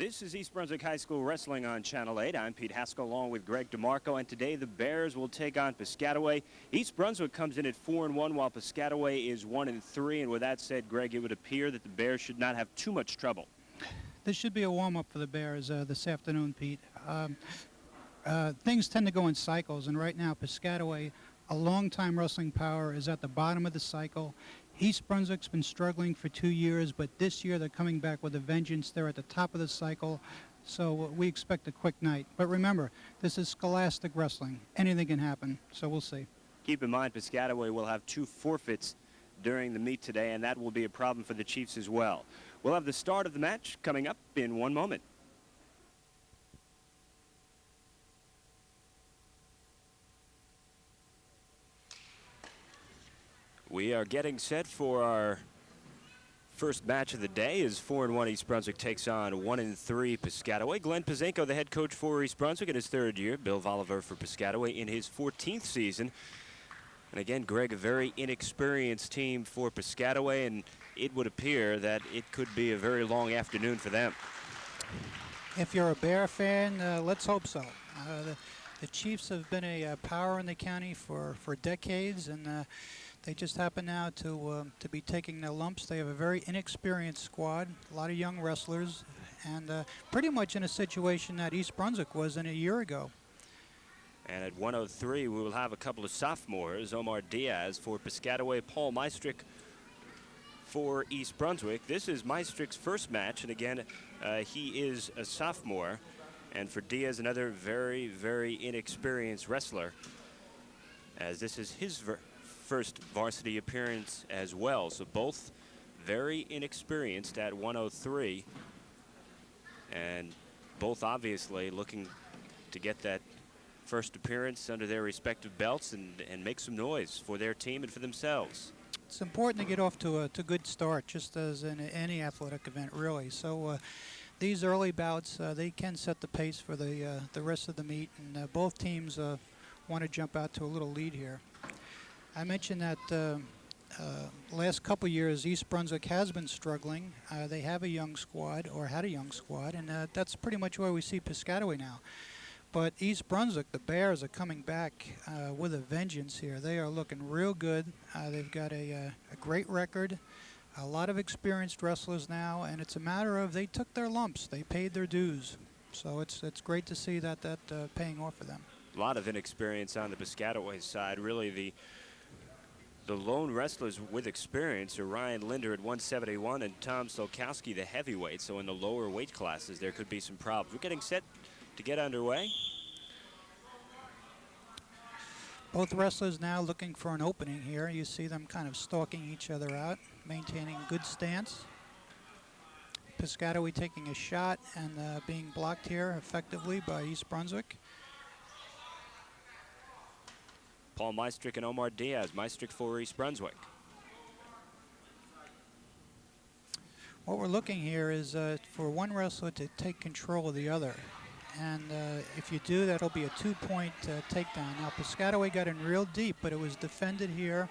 This is East Brunswick High School Wrestling on Channel 8. I'm Pete Haskell along with Greg DeMarco, and today the Bears will take on Piscataway. East Brunswick comes in at 4-1 while Piscataway is 1-3, and with that said, Greg, it would appear that the Bears should not have too much trouble. This should be a warm-up for the Bears this afternoon, Pete. Things tend to go in cycles, and right now Piscataway, a long-time wrestling power, is at the bottom of the cycle. East Brunswick's been struggling for 2 years, but this year they're coming back with a vengeance. They're at the top of the cycle, so we expect a quick night. But remember, this is scholastic wrestling. Anything can happen, so we'll see. Keep in mind, Piscataway will have 2 forfeits during the meet today, and that will be a problem for the Chiefs as well. We'll have the start of the match coming up in 1 moment. We are getting set for our first match of the day as 4-1 East Brunswick takes on 1-3 Piscataway. Glenn Pizenko, the head coach for East Brunswick in his 3rd year. Bill Voliver for Piscataway in his 14th season. And again, Greg, a very inexperienced team for Piscataway, and it would appear that it could be a very long afternoon for them. If you're a Bear fan, let's hope so. The Chiefs have been a power in the county for decades, and they just happen now to be taking their lumps. They have a very inexperienced squad, a lot of young wrestlers, and pretty much in a situation that East Brunswick was in a year ago. And at 1:03, we will have a couple of sophomores. Omar Diaz for Piscataway, Paul Meistrick for East Brunswick. This is Meistrick's first match, and again, he is a sophomore. And for Diaz, another very, very inexperienced wrestler, as this is his first varsity appearance as well. So both very inexperienced at 1:03, and both obviously looking to get that first appearance under their respective belts and make some noise for their team and for themselves. It's important to get off to a good start, just as in any athletic event, really. So these early bouts, they can set the pace for the rest of the meet, and both teams want to jump out to a little lead here. I mentioned that last couple years East Brunswick has been struggling. They have a young squad, or had a young squad, and that's pretty much where we see Piscataway now. But East Brunswick, the Bears, are coming back with a vengeance here. They are looking real good. They've got a great record, a lot of experienced wrestlers now, and it's a matter of they took their lumps. They paid their dues. So it's great to see that paying off for them. A lot of inexperience on the Piscataway side. Really, the lone wrestlers with experience are Ryan Linder at 171 and Tom Solkowski, the heavyweight. So in the lower weight classes, there could be some problems. We're getting set to get underway. Both wrestlers now looking for an opening here. You see them kind of stalking each other out, maintaining good stance. Piscataway taking a shot and being blocked here effectively by East Brunswick. Paul Meistrick and Omar Diaz. Meistrick for East Brunswick. What we're looking here is for one wrestler to take control of the other. And if you do, that'll be a 2-point takedown. Now, Piscataway got in real deep, but it was defended here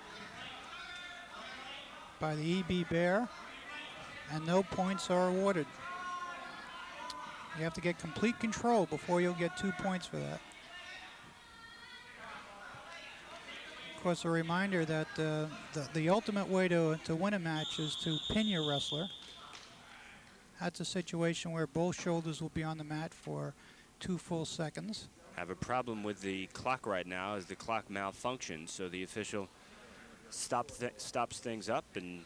by the EB Bear, and no points are awarded. You have to get complete control before you'll get 2 points for that. Of course, a reminder that the ultimate way to win a match is to pin your wrestler. That's a situation where both shoulders will be on the mat for 2 full seconds. I have a problem with the clock right now as the clock malfunctions, so the official stops things up, and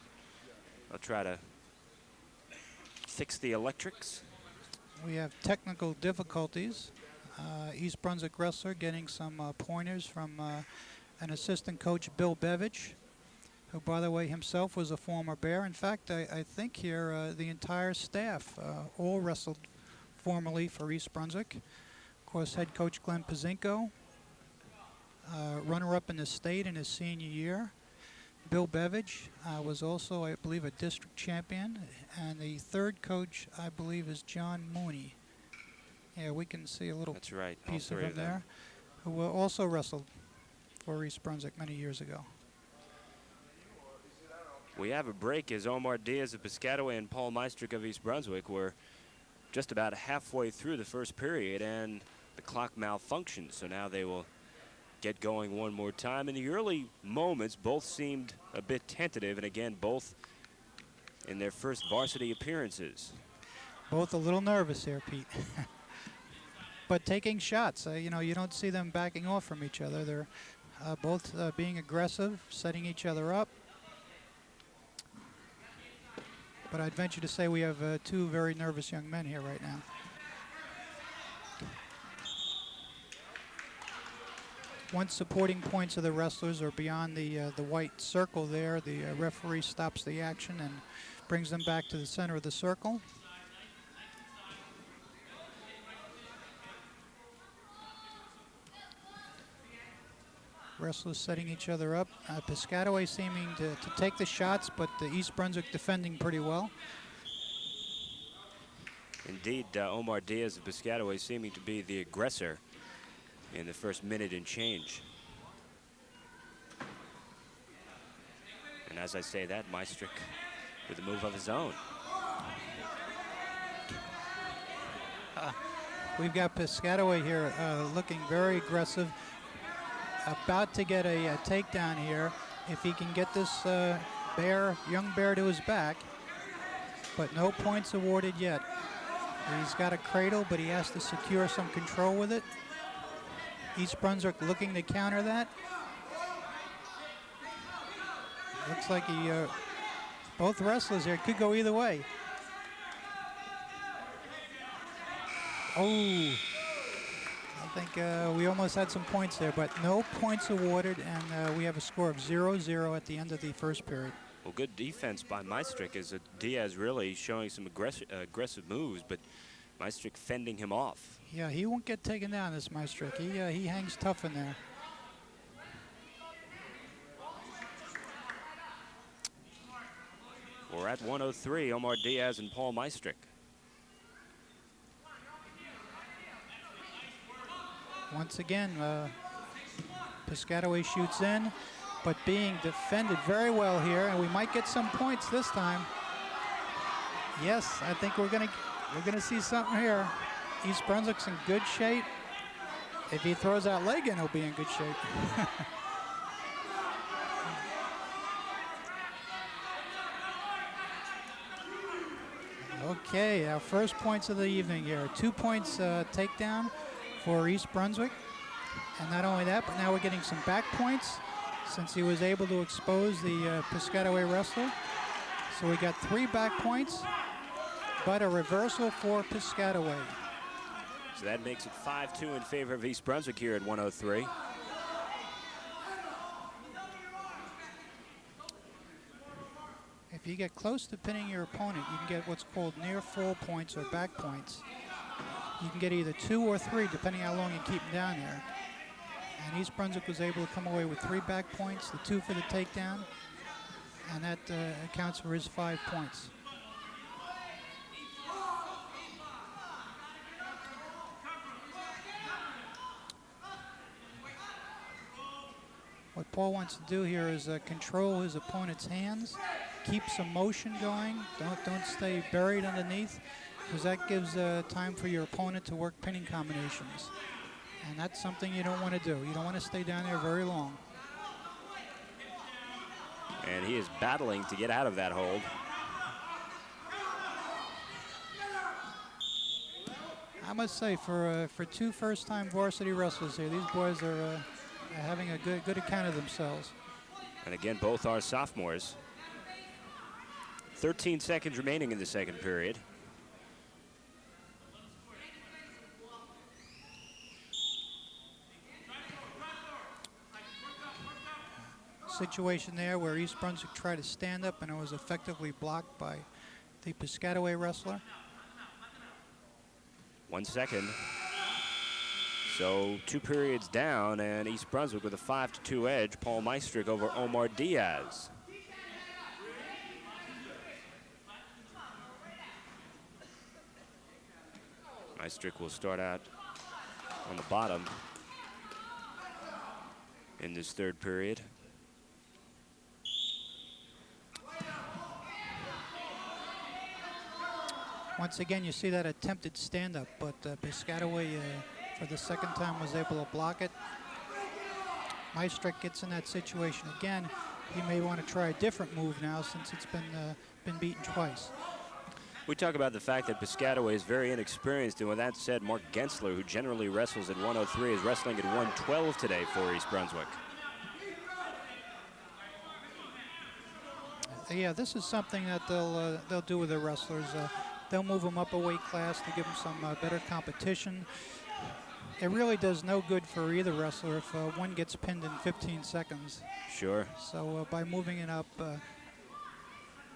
I'll try to fix the electrics. We have technical difficulties. East Brunswick wrestler getting some pointers from an assistant coach, Bill Bevich, who, by the way, himself was a former Bear. In fact, I think here the entire staff all wrestled formerly for East Brunswick. Of course, head coach Glenn Pizenko, runner-up in the state in his senior year. Bill Bevich was also, I believe, a district champion. And the third coach, I believe, is John Mooney. Yeah, we can see a little piece of him there, who also wrestled for East Brunswick many years ago. We have a break as Omar Diaz of Piscataway and Paul Meistrick of East Brunswick were just about halfway through the first period, and the clock malfunctioned. So now they will get going one more time. In the early moments, both seemed a bit tentative, and again, both in their first varsity appearances. Both a little nervous here, Pete. But taking shots, you know, you don't see them backing off from each other. They're both being aggressive, setting each other up. But I'd venture to say we have two very nervous young men here right now. Once supporting points of the wrestlers are beyond the white circle there, the referee stops the action and brings them back to the center of the circle. Wrestlers setting each other up. Piscataway seeming to take the shots, but East Brunswick defending pretty well. Indeed, Omar Diaz of Piscataway seeming to be the aggressor in the first minute and change. And as I say that, Meistrick with a move of his own. We've got Piscataway here looking very aggressive, about to get a takedown here if he can get this young bear to his back, but no points awarded yet. He's got a cradle, but he has to secure some control with it. East Brunswick looking to counter that. Looks like both wrestlers here could go either way. Oh, I think we almost had some points there, but no points awarded, and we have a score of 0-0 at the end of the first period. Well, good defense by Meistrick as Diaz really showing some aggressive moves, but Meistrick fending him off. Yeah, he won't get taken down, this Meistrick. He hangs tough in there. We're at 103, Omar Diaz and Paul Meistrick. Once again, Piscataway shoots in, but being defended very well here, and we might get some points this time. Yes, I think we're gonna see something here. East Brunswick's in good shape. If he throws that leg in, he'll be in good shape. Okay, our first points of the evening here. 2 points takedown for East Brunswick. And not only that, but now we're getting some back points since he was able to expose the Piscataway wrestler. So we got 3 back points, but a reversal for Piscataway. So that makes it 5-2 in favor of East Brunswick here at 103. If you get close to pinning your opponent, you can get what's called near fall points or back points. You can get either 2 or 3, depending how long you keep them down there. And East Brunswick was able to come away with 3 back points, the 2 for the takedown, and that accounts for his 5 points. What Paul wants to do here is control his opponent's hands, keep some motion going, don't stay buried underneath, because that gives time for your opponent to work pinning combinations. And that's something you don't want to do. You don't want to stay down there very long. And he is battling to get out of that hold. I must say, for 2 first-time varsity wrestlers here, these boys are having a good account of themselves. And again, both are sophomores. 13 seconds remaining in the second period. Situation there where East Brunswick tried to stand up and it was effectively blocked by the Piscataway wrestler. 1 second. So 2 periods down, and East Brunswick with a 5-2 edge. Paul Meistrick over Omar Diaz. Meistrick will start out on the bottom in this third period. Once again, you see that attempted stand-up, but Piscataway for the second time was able to block it. Meistrick gets in that situation again. He may want to try a different move now since it's been beaten twice. We talk about the fact that Piscataway is very inexperienced, and with that said, Mark Gensler, who generally wrestles at 103, is wrestling at 112 today for East Brunswick. Yeah, this is something that they'll do with their wrestlers. They'll move them up a weight class to give them some better competition. It really does no good for either wrestler if one gets pinned in 15 seconds. Sure. So by moving it up,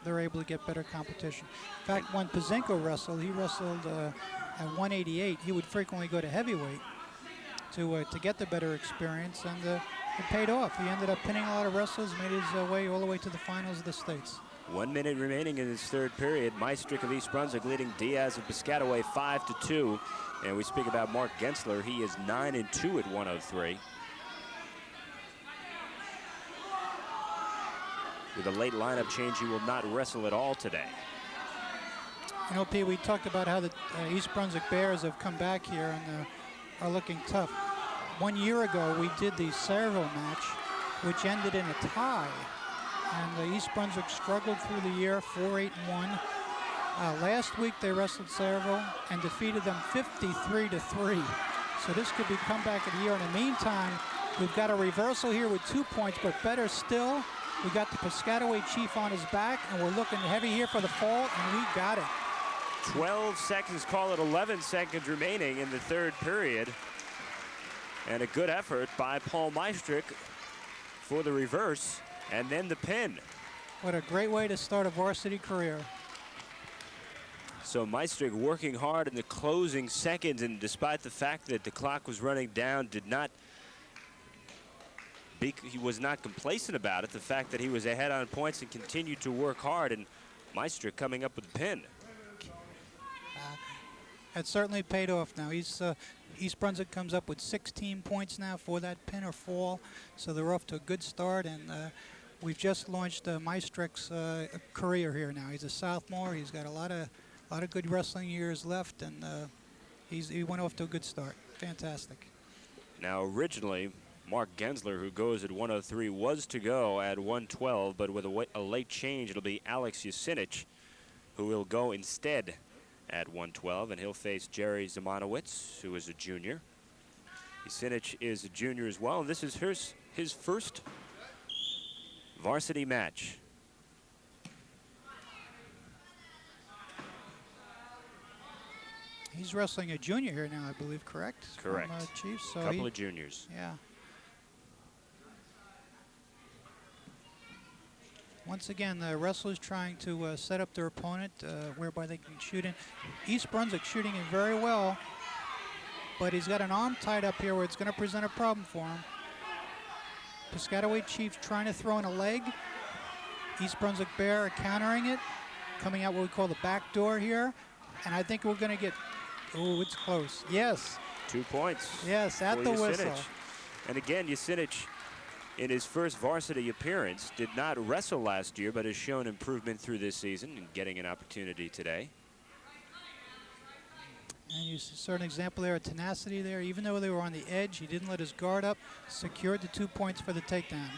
they're able to get better competition. In fact, when Pazinko wrestled, he wrestled at 188. He would frequently go to heavyweight to get the better experience, and it paid off. He ended up pinning a lot of wrestlers, made his way all the way to the finals of the States. 1 minute remaining in this third period. Meistrick of East Brunswick leading Diaz of Piscataway 5-2. And we speak about Mark Gensler. He is 9-2 at 103. With a late lineup change, he will not wrestle at all today. You know, Pete, we talked about how the East Brunswick Bears have come back here and are looking tough. 1 year ago, we did the Sayreville match, which ended in a tie. And East Brunswick struggled through the year, 4-8-1. Last week, they wrestled Sayreville and defeated them 53-3. So this could be comeback of the year. In the meantime, we've got a reversal here with 2 points, but better still, we got the Piscataway Chief on his back, and we're looking heavy here for the fall, and we got it. 12 seconds, call it 11 seconds remaining in the third period. And a good effort by Paul Meistrick for the reverse and then the pin. What a great way to start a varsity career. So Meistrick working hard in the closing seconds, and despite the fact that the clock was running down, he was not complacent about it. The fact that he was ahead on points and continued to work hard, and Meistrick coming up with the pin. That certainly paid off now. East Brunswick comes up with 16 points now for that pin or fall, so they're off to a good start, and we've just launched Meistrick's career here now. He's a sophomore. He's got a lot of good wrestling years left, and he went off to a good start. Fantastic. Now, originally, Mark Gensler, who goes at 103, was to go at 112, but with a late change, it'll be Alex Yasinich, who will go instead at 112, and he'll face Jerry Zamanowitz, who is a junior. Yasinich is a junior as well, and this is his first varsity match. He's wrestling a junior here now, I believe, correct? Correct. From, Chiefs, so couple of juniors. Yeah. Once again, the wrestlers trying to set up their opponent whereby they can shoot in. East Brunswick shooting in very well, but he's got an arm tied up here where it's going to present a problem for him. Piscataway Chiefs trying to throw in a leg. East Brunswick Bear are countering it, coming out what we call the back door here. And I think we're going to get, oh, it's close. Yes. 2 points. Yes, at the whistle. And again, Yasinich, in his first varsity appearance, did not wrestle last year, but has shown improvement through this season and getting an opportunity today. And you saw an example there of tenacity there. Even though they were on the edge, he didn't let his guard up, secured the 2 points for the takedown.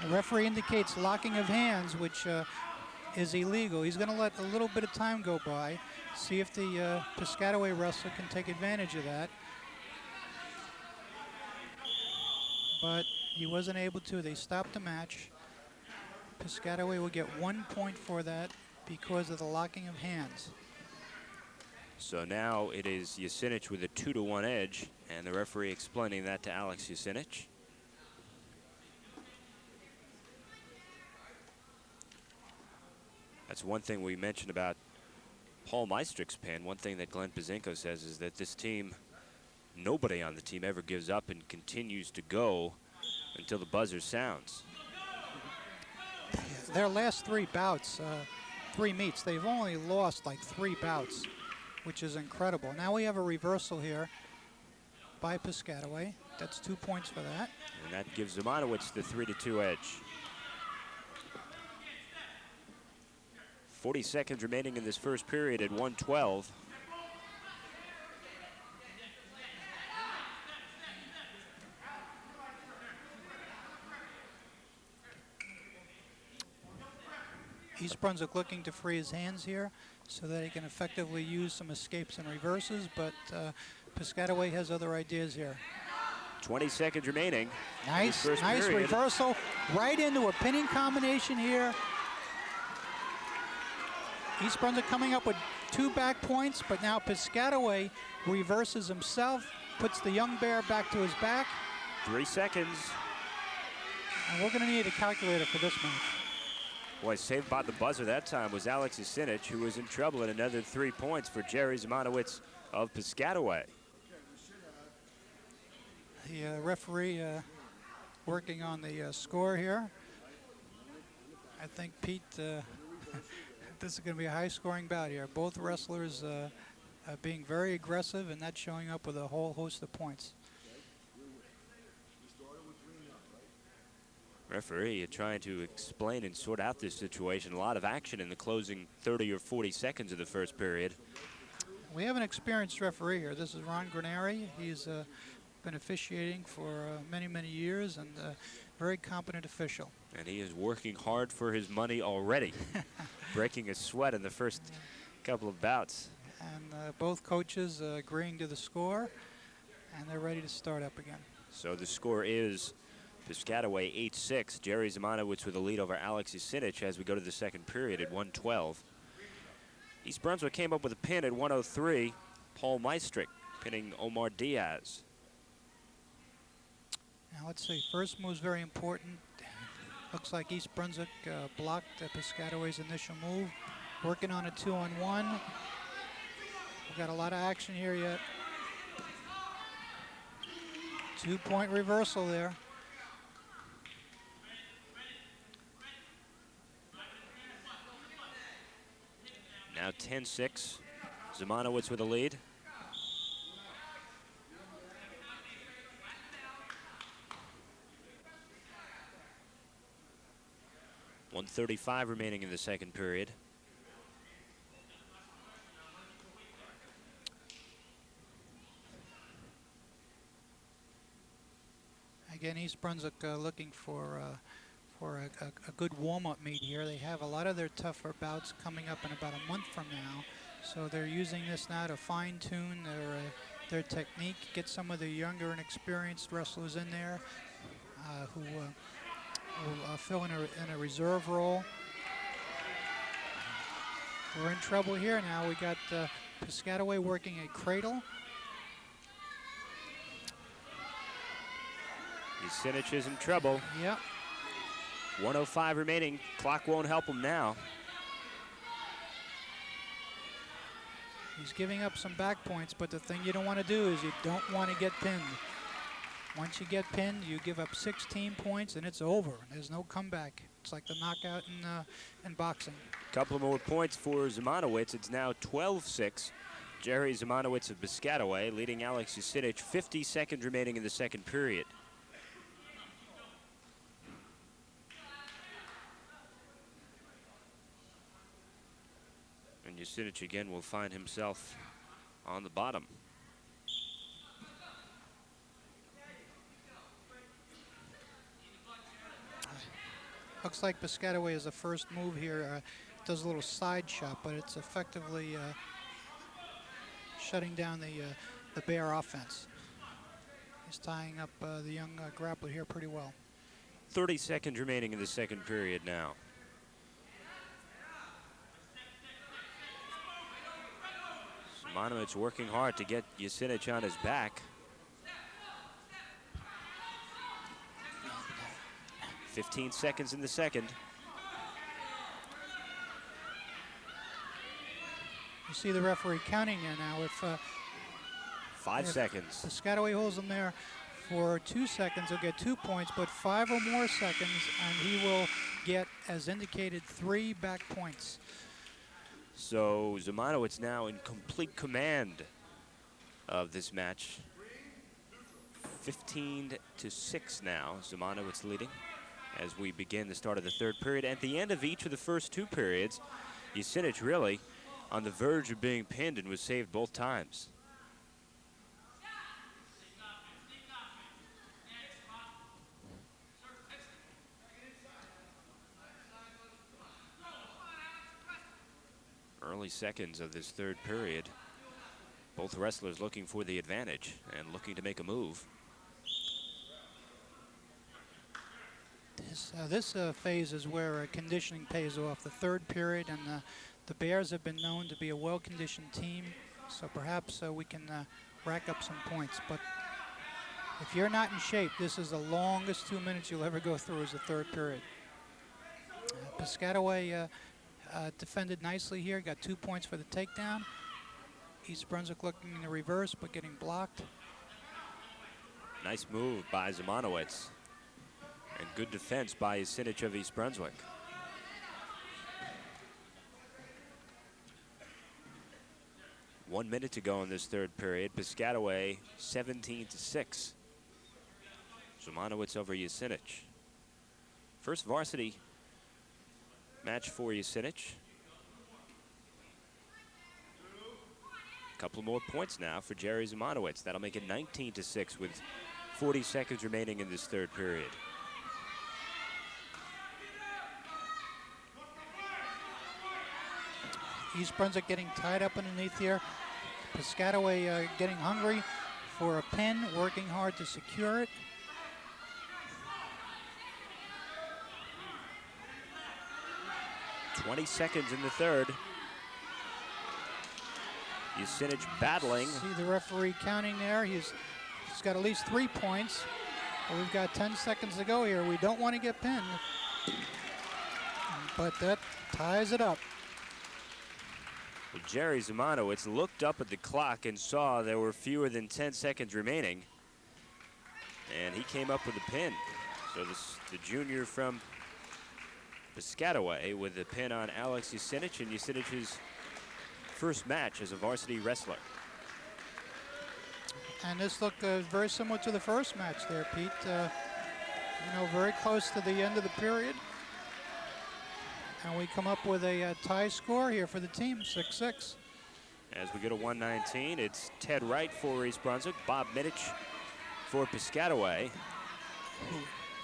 The referee indicates locking of hands, which is illegal. He's going to let a little bit of time go by, see if the Piscataway wrestler can take advantage of that. But he wasn't able to. They stopped the match. Piscataway will get 1 point for that because of the locking of hands. So now it is Yasinich with a 2-1 edge, and the referee explaining that to Alex Yasinich. That's one thing we mentioned about Paul Meistrick's pin. One thing that Glenn Piscataway says is that this team, nobody on the team ever gives up and continues to go until the buzzer sounds. Their last 3 bouts, 3 meets, they've only lost like 3 bouts, which is incredible. Now we have a reversal here by Piscataway. That's 2 points for that. And that gives Zamanowitz the 3-2 edge. 40 seconds remaining in this first period at 112. East Brunswick looking to free his hands here so that he can effectively use some escapes and reverses, but Piscataway has other ideas here. 20 seconds remaining. Nice reversal right into a pinning combination here. East Brunswick coming up with 2 back points, but now Piscataway reverses himself, puts the young bear back to his back. 3 seconds. And we're going to need a calculator for this match. Boy, saved by the buzzer that time was Alex Yasinich, who was in trouble, and another 3 points for Jerry Zamanowicz of Piscataway. The referee working on the score here. I think, Pete, this is going to be a high-scoring bout here. Both wrestlers being very aggressive and not showing up with a whole host of points. Referee trying to explain and sort out this situation. A lot of action in the closing 30 or 40 seconds of the first period. We have an experienced referee here. This is Ron Granari. He's been officiating for many, many years and a very competent official. And he is working hard for his money already, breaking a sweat in the first couple of bouts. And both coaches agreeing to the score, and they're ready to start up again. So the score is Piscataway 8-6. Jerry Zamanowicz with a lead over Alex Yasinich as we go to the second period at 112. East Brunswick came up with a pin at 103. Paul Meistrick pinning Omar Diaz. Now let's see, first move's very important. Looks like East Brunswick blocked Piscataway's initial move. Working on a 2-on-1. We've got a lot of action here yet. 2-point reversal there. Now 10-6. Zamanowicz with a lead. .135 remaining in the second period. Again, East Brunswick looking for a good warm-up meet here. They have a lot of their tougher bouts coming up in about a month from now, so they're using this now to fine-tune their technique, get some of the younger and experienced wrestlers in there who will fill in a reserve role. We're in trouble here now. We got Piscataway working a cradle. Yasinich is in trouble. Yep. 105 remaining. Clock won't help him now. He's giving up some back points, but the thing you don't want to do is you don't want to get pinned. Once you get pinned, you give up 16 points and it's over. There's no comeback. It's like the knockout in boxing. Couple more points for Zamanowicz. It's now 12-6. Jerry Zamanowicz of Piscataway leading Alex Yasinich. 50 seconds remaining in the second period. And Yasinich again will find himself on the bottom. Looks like Piscataway is the first move here. Does a little side shot, but it's effectively shutting down the Bear offense. He's tying up the young grappler here pretty well. 30 seconds remaining in the second period now. Zamanowicz working hard to get Yasinich on his back. 15 seconds in the second. You see the referee counting there now. If 5 seconds. Piscataway holds him there for 2 seconds, he'll get 2 points, but 5 or more seconds, and he will get, as indicated, 3 back points. So Zamanowicz now in complete command of this match. 15-6 now. Zamanowicz leading as we begin the start of the third period. At the end of each of the first 2 periods, Usinich really on the verge of being pinned and was saved both times. Early seconds of this third period. Both wrestlers looking for the advantage and looking to make a move. This phase is where conditioning pays off. The third period, and the Bears have been known to be a well-conditioned team, so perhaps we can rack up some points. But if you're not in shape, this is the longest 2 minutes you'll ever go through is the third period. Piscataway defended nicely here, got 2 points for the takedown. East Brunswick looking in the reverse, but getting blocked. Nice move by Zemanowicz. And good defense by Usinich of East Brunswick. One minute to go in this third period. Piscataway 17-6. Zemanowicz over Usinich. First varsity match for Usinich. Couple more points now for Jerry Zemanowicz. That'll make it 19-6 with 40 seconds remaining in this third period. East Brunswick getting tied up underneath here. Piscataway getting hungry for a pin, working hard to secure it. .20 seconds in the third. Usinich battling. See the referee counting there. He's got at least 3 points. But we've got 10 seconds to go here. We don't want to get pinned. But that ties it up. Well, Jerry Zemanowicz looked up at the clock and saw there were fewer than 10 seconds remaining. And he came up with a pin. So the junior from Piscataway with the pin on Alex Usinich, and Usinich's first match as a varsity wrestler. And this looked very similar to the first match there, Pete. You know, very close to the end of the period. And we come up with a tie score here for the team, 6-6. As we go to 119, it's Ted Wright for East Brunswick, Bob Minich for Piscataway.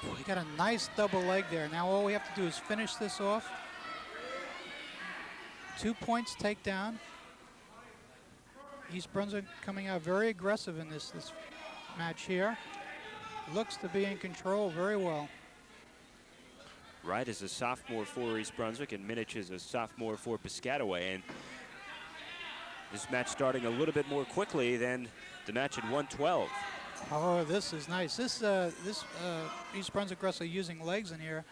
We got a nice double leg there. Now all we have to do is finish this off. 2 points takedown. East Brunswick coming out very aggressive in this match here. Looks to be in control very well. Wright is a sophomore for East Brunswick, and Minich is a sophomore for Piscataway. And this match starting a little bit more quickly than the match at 112. Oh, this is nice. This East Brunswick wrestler using legs in here.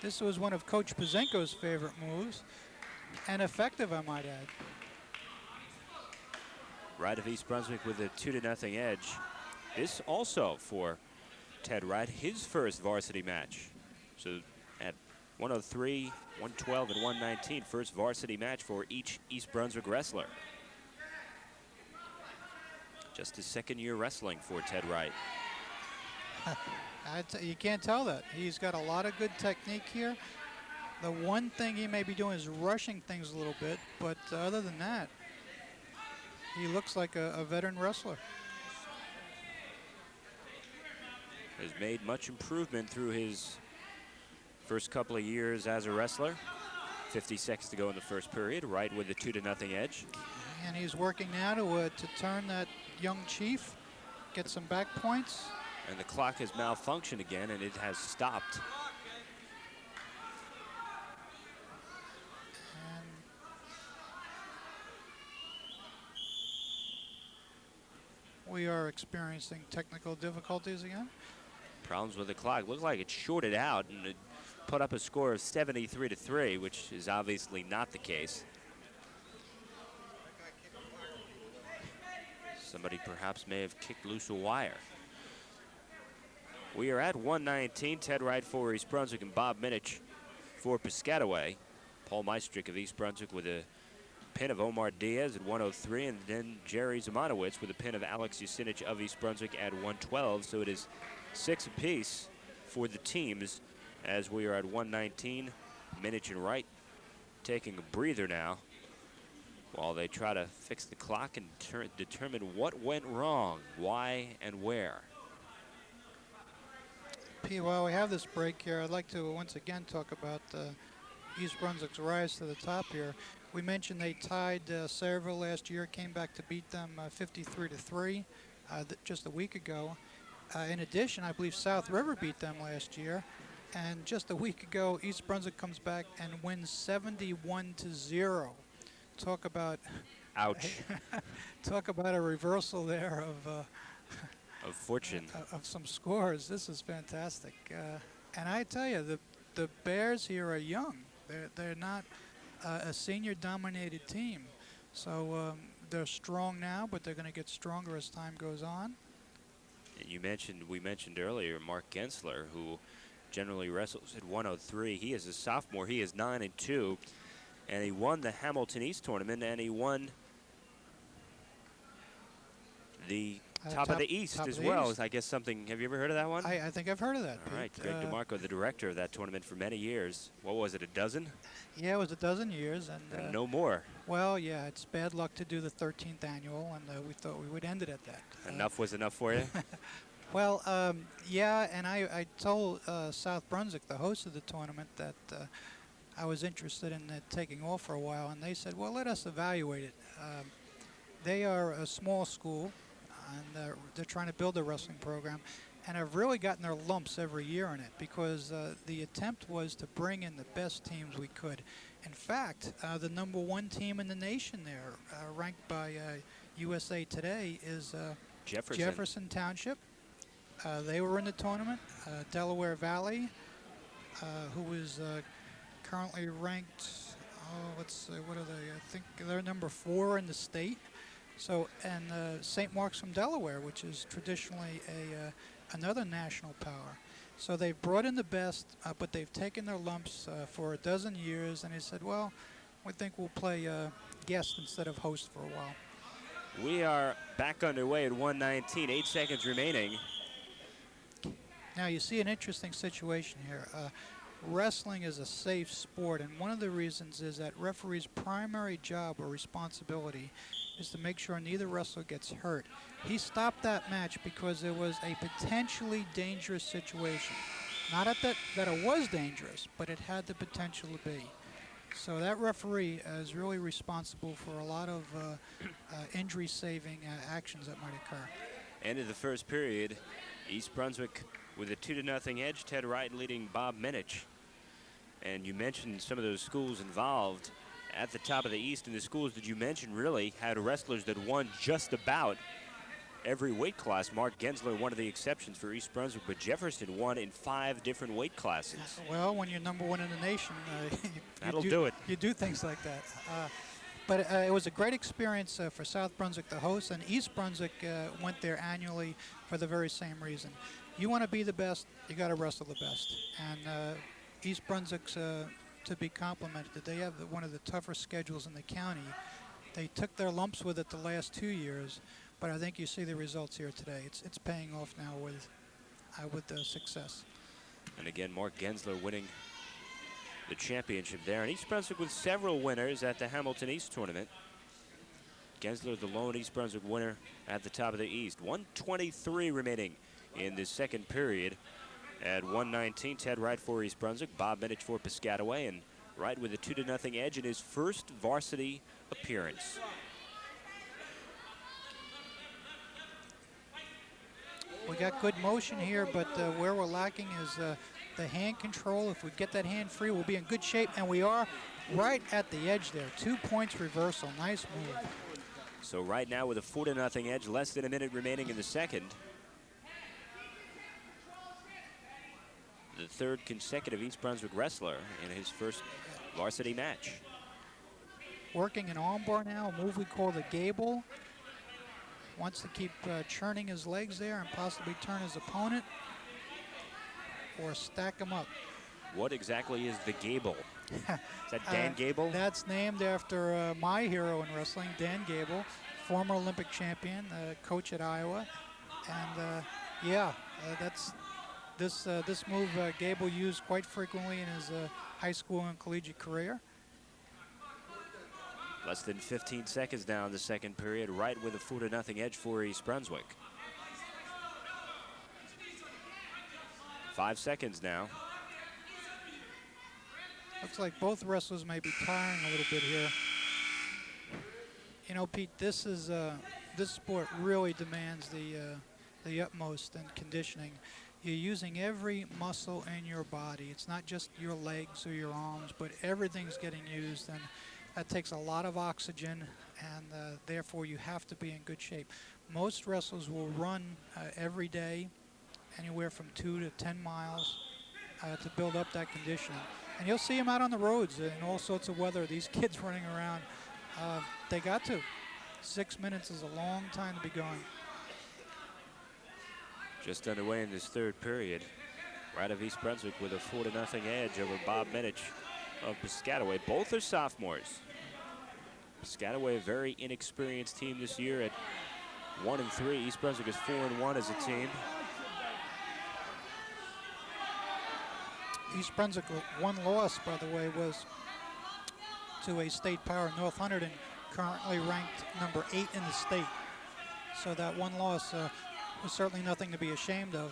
This was one of Coach Pazenko's favorite moves, and effective, I might add. Wright of East Brunswick with a 2-0 edge. This also for Ted Wright, his first varsity match. So at 103, 112, and 119, first varsity match for each East Brunswick wrestler. Just his second year wrestling for Ted Wright. You can't tell that. He's got a lot of good technique here. The one thing he may be doing is rushing things a little bit, but other than that, he looks like a veteran wrestler. Has made much improvement through his first couple of years as a wrestler. 50 seconds to go in the first period. Wright with a 2-0 edge. And he's working now to turn that young chief, get some back points. And the clock has malfunctioned again, and it has stopped. And we are experiencing technical difficulties again. Problems with the clock. Looked like it shorted out and it put up a score of 73-3, which is obviously not the case. Somebody perhaps may have kicked loose a wire. We are at 119. Ted Wright for East Brunswick and Bob Minich for Piscataway. Paul Meistrick of East Brunswick with a pin of Omar Diaz at 103, and then Jerry Zemanowicz with a pin of Alex Usinich of East Brunswick at 112. So it is 6 apiece for the teams as we are at 119. Minich and Wright taking a breather now while they try to fix the clock and determine what went wrong, why and where. P, while we have this break here, I'd like to once again talk about East Brunswick's rise to the top here. We mentioned they tied Sayreville last year, came back to beat them 53-3 just a week ago. In addition, I believe South River beat them last year. And just a week ago, East Brunswick comes back and wins 71-0. Talk about ouch. Talk about a reversal there Of fortune. Of some scores. This is fantastic. And I tell you, the Bears here are young. They're not a senior-dominated team. So they're strong now, but they're going to get stronger as time goes on. And we mentioned earlier Mark Gensler, who generally wrestles at 103. He is a sophomore. He is 9-2, and he won the Hamilton East tournament, and he won the top of the East as well. I guess something. Have you ever heard of that one? I think I've heard of that. All right, Greg DeMarco, the director of that tournament for many years. What was it, a dozen? Yeah, it was a dozen years, and no more. Well, yeah, it's bad luck to do the 13th annual, and we thought we would end it at that. Enough was enough for you? Well, yeah, and I told South Brunswick, the host of the tournament, that I was interested in taking off for a while, and they said, well, let us evaluate it. They are a small school, and they're trying to build a wrestling program, and have really gotten their lumps every year in it because the attempt was to bring in the best teams we could. In fact, the #1 team in the nation there, ranked by USA Today, is Jefferson Township. They were in the tournament. Delaware Valley, who is currently ranked, let's see, what are they? I think they're #4 in the state. So, and St. Mark's from Delaware, which is traditionally another national power. So they've brought in the best, but they've taken their lumps for a dozen years, and they said, well, we think we'll play guest instead of host for a while. We are back underway at 1:19, 8 seconds remaining. Now you see an interesting situation here. Wrestling is a safe sport, and one of the reasons is that referee's primary job or responsibility is to make sure neither wrestler gets hurt. He stopped that match because there was a potentially dangerous situation. Not that it was dangerous, but it had the potential to be. So that referee is really responsible for a lot of injury-saving actions that might occur. End of the first period, East Brunswick with a 2-0 edge. Ted Wright leading Bob Minich. And you mentioned some of those schools involved at the top of the East, and the schools that you mentioned really had wrestlers that won just about every weight class. Mark Gensler, one of the exceptions for East Brunswick, but Jefferson won in 5 different weight classes. Well, when you're #1 in the nation, that'll do it. You do things like that. But it was a great experience for South Brunswick, the host, and East Brunswick went there annually for the very same reason. You want to be the best, you got to wrestle the best. And East Brunswick's, to be complimented, they have one of the tougher schedules in the county. They took their lumps with it the last 2 years, but I think you see the results here today. It's paying off now with the success. And again, Mark Gensler winning the championship there. And East Brunswick with several winners at the Hamilton East tournament. Gensler, the lone East Brunswick winner at the top of the East. 1:23 remaining in the second period. At 1:19, Ted Wright for East Brunswick, Bob Minich for Piscataway, and Wright with a 2-0 edge in his first varsity appearance. We got good motion here, but where we're lacking is the hand control. If we get that hand free, we'll be in good shape, and we are right at the edge there. 2 points reversal. Nice move. So right now with a 4-0 edge, less than a minute remaining in the second. The third consecutive East Brunswick wrestler in his first varsity match. Working an armbar now, a move we call the gable. Wants to keep churning his legs there and possibly turn his opponent or stack him up. What exactly is the gable? Is that Dan Gable? That's named after my hero in wrestling, Dan Gable, former Olympic champion, coach at Iowa. And that's this move Gable used quite frequently in his high school and collegiate career. Less than 15 seconds now in the second period, right with a 4-0 edge for East Brunswick. 5 seconds now. Looks like both wrestlers may be tiring a little bit here. You know, Pete, this sport really demands the utmost in conditioning. You're using every muscle in your body. It's not just your legs or your arms, but everything's getting used, and that takes a lot of oxygen, and therefore you have to be in good shape. Most wrestlers will run every day, anywhere from 2 to 10 miles to build up that conditioning. And you'll see them out on the roads in all sorts of weather. These kids running around, they got to. 6 minutes is a long time to be going. Just underway in this third period. Right of East Brunswick with a 4-0 edge over Bob Minich of Piscataway. Both are sophomores. Piscataway, a very inexperienced team this year at 1-3. East Brunswick is 4-1 as a team. East Brunswick, one loss, by the way, was to a state power, North Hunterdon, currently ranked number 8 in the state. So that one loss was certainly nothing to be ashamed of.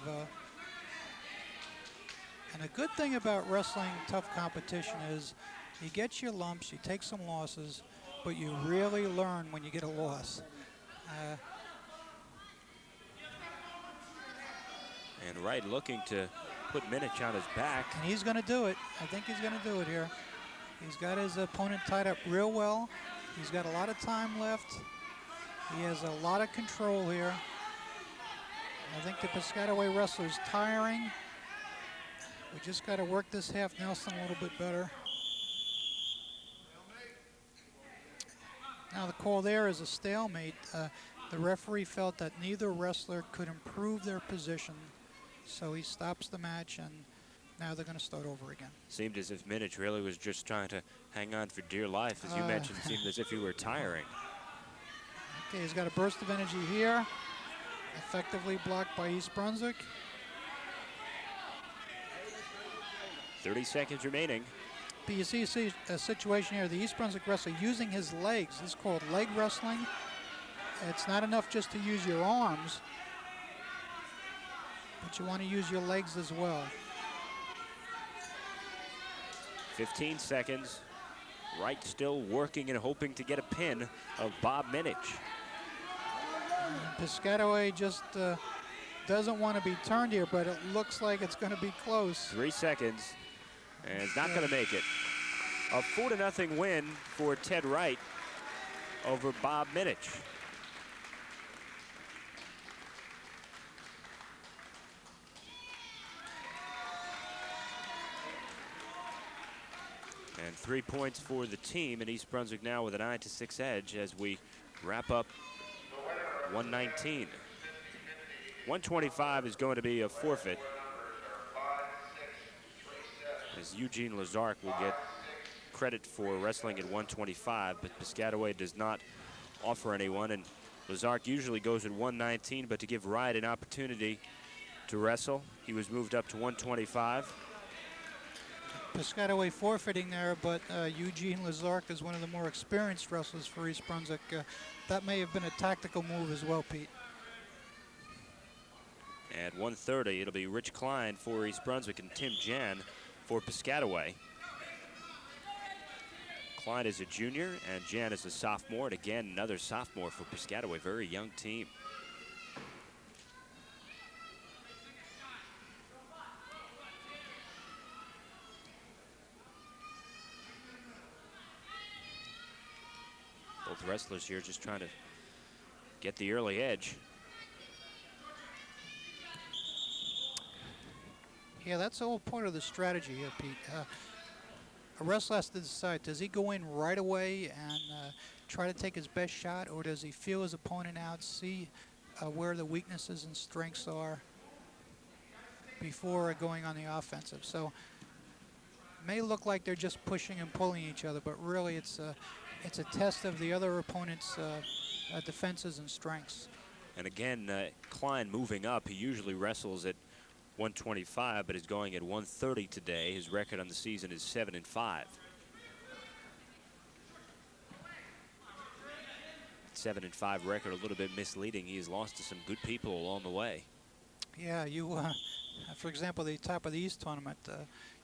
And a good thing about wrestling tough competition is you get your lumps, you take some losses, but you really learn when you get a loss. And Wright looking to put Minich on his back. And he's going to do it. I think he's going to do it here. He's got his opponent tied up real well. He's got a lot of time left. He has a lot of control here. I think the Piscataway wrestler's tiring. We just got to work this half Nelson a little bit better. Now the call there is a stalemate. The referee felt that neither wrestler could improve their position, so he stops the match, and now they're going to start over again. Seemed as if Minich really was just trying to hang on for dear life. As you mentioned, it seemed as if he were tiring. Okay, he's got a burst of energy here. Effectively blocked by East Brunswick. 30 seconds remaining. But you see a situation here, the East Brunswick wrestler using his legs. This is called leg wrestling. It's not enough just to use your arms, but you want to use your legs as well. 15 seconds. Wright still working and hoping to get a pin of Bob Minich. Piscataway just doesn't want to be turned here, but it looks like it's going to be close. 3 seconds, and it's not going to make it. A 4-0 win for Ted Wright over Bob Minich. And 3 points for the team, and East Brunswick now with a 9-6 edge as we wrap up 119. 125 is going to be a forfeit, as Eugene Lazark will get credit for wrestling at 125, but Piscataway does not offer anyone, and Lazark usually goes at 119, but to give Wright an opportunity to wrestle, he was moved up to 125. Piscataway forfeiting there, but Eugene Lazark is one of the more experienced wrestlers for East Brunswick. That may have been a tactical move as well, Pete. At 130, it'll be Rich Klein for East Brunswick and Tim Jan for Piscataway. Klein is a junior and Jan is a sophomore, and again, another sophomore for Piscataway, very young team. Both wrestlers here just trying to get the early edge. Yeah, that's the whole point of the strategy here, Pete. A wrestler has to decide, does he go in right away and try to take his best shot, or does he feel his opponent out, see where the weaknesses and strengths are before going on the offensive? So it may look like they're just pushing and pulling each other, but really it's a test of the other opponent's defenses and strengths. And again, Klein moving up. He usually wrestles at 125, but is going at 130 today. His record on the season is 7-5. 7-5 record a little bit misleading. He has lost to some good people along the way. Yeah, for example, the top of the East tournament,